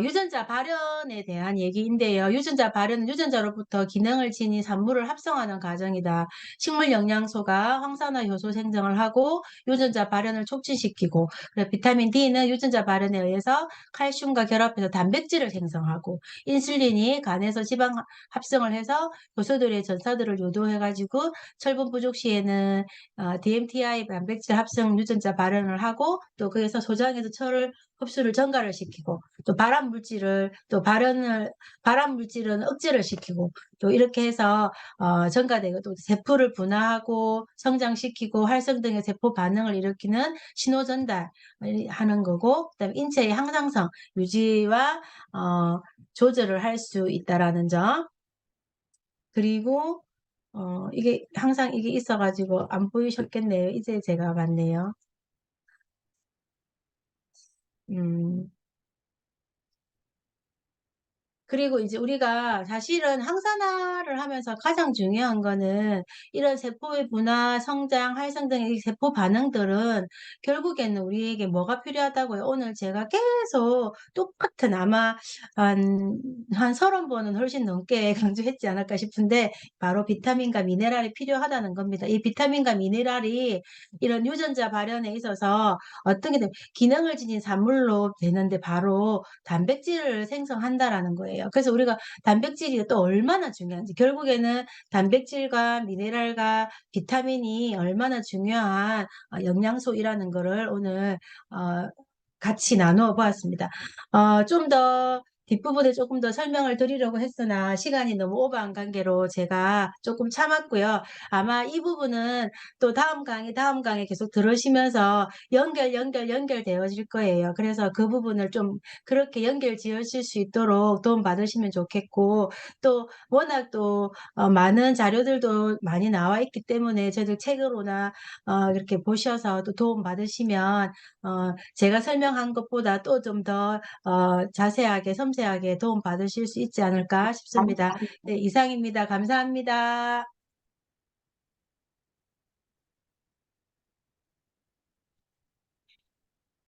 유전자 발현에 대한 얘기인데요. 유전자 발현은 유전자로부터 기능을 지닌 산물을 합성하는 과정이다. 식물 영양소가 황산화 효소 생성을 하고 유전자 발현을 촉진시키고, 그리고 비타민 D는 유전자 발현에 의해서 칼슘과 결합해서 단백질을 생성하고, 인슐린이 간에서 지방 합성을 해서 효소들의 전사들을 유도해가지고 철분 부족 시에는 DMTI 단백질 합성 유전자 발현을 하고, 또 거기서 소장에서 철을 흡수를 증가를 시키고, 또 발암 물질은 억제를 시키고, 또 이렇게 해서 증가되고, 또 세포를 분화하고 성장시키고 활성 등의 세포 반응을 일으키는 신호 전달을 하는 거고, 그다음에 인체의 항상성 유지와 조절을 할 수 있다라는 점. 그리고 이게 항상 이게 있어가지고 안 보이셨겠네요. 이제 제가 봤네요. 음. 그리고 이제 우리가 사실은 항산화를 하면서 가장 중요한 거는 이런 세포의 분화, 성장, 활성 등의 이 세포 반응들은 결국에는 우리에게 뭐가 필요하다고요? 오늘 제가 계속 똑같은, 아마 한 30번은 훨씬 넘게 강조했지 않을까 싶은데, 바로 비타민과 미네랄이 필요하다는 겁니다. 이 비타민과 미네랄이 이런 유전자 발현에 있어서 어떻게 든 기능을 지닌 산물로 되는데 바로 단백질을 생성한다라는 거예요. 그래서 우리가 단백질이 또 얼마나 중요한지, 결국에는 단백질과 미네랄과 비타민이 얼마나 중요한 영양소이라는 거를 오늘 같이 나누어 보았습니다. 좀 더 뒷부분에 조금 더 설명을 드리려고 했으나 시간이 너무 오버한 관계로 제가 조금 참았고요. 아마 이 부분은 또 다음 강의 계속 들으시면서 연결되어질 거예요. 그래서 그 부분을 좀 그렇게 연결 지으실 수 있도록 도움 받으시면 좋겠고, 또 워낙 또 많은 자료들도 많이 나와 있기 때문에 저희들 책으로나 이렇게 보셔서 또 도움 받으시면 제가 설명한 것보다 또 좀 더 자세하게 섬세하게 도움 받으실 수 있지 않을까 싶습니다. 네, 이상입니다. 감사합니다.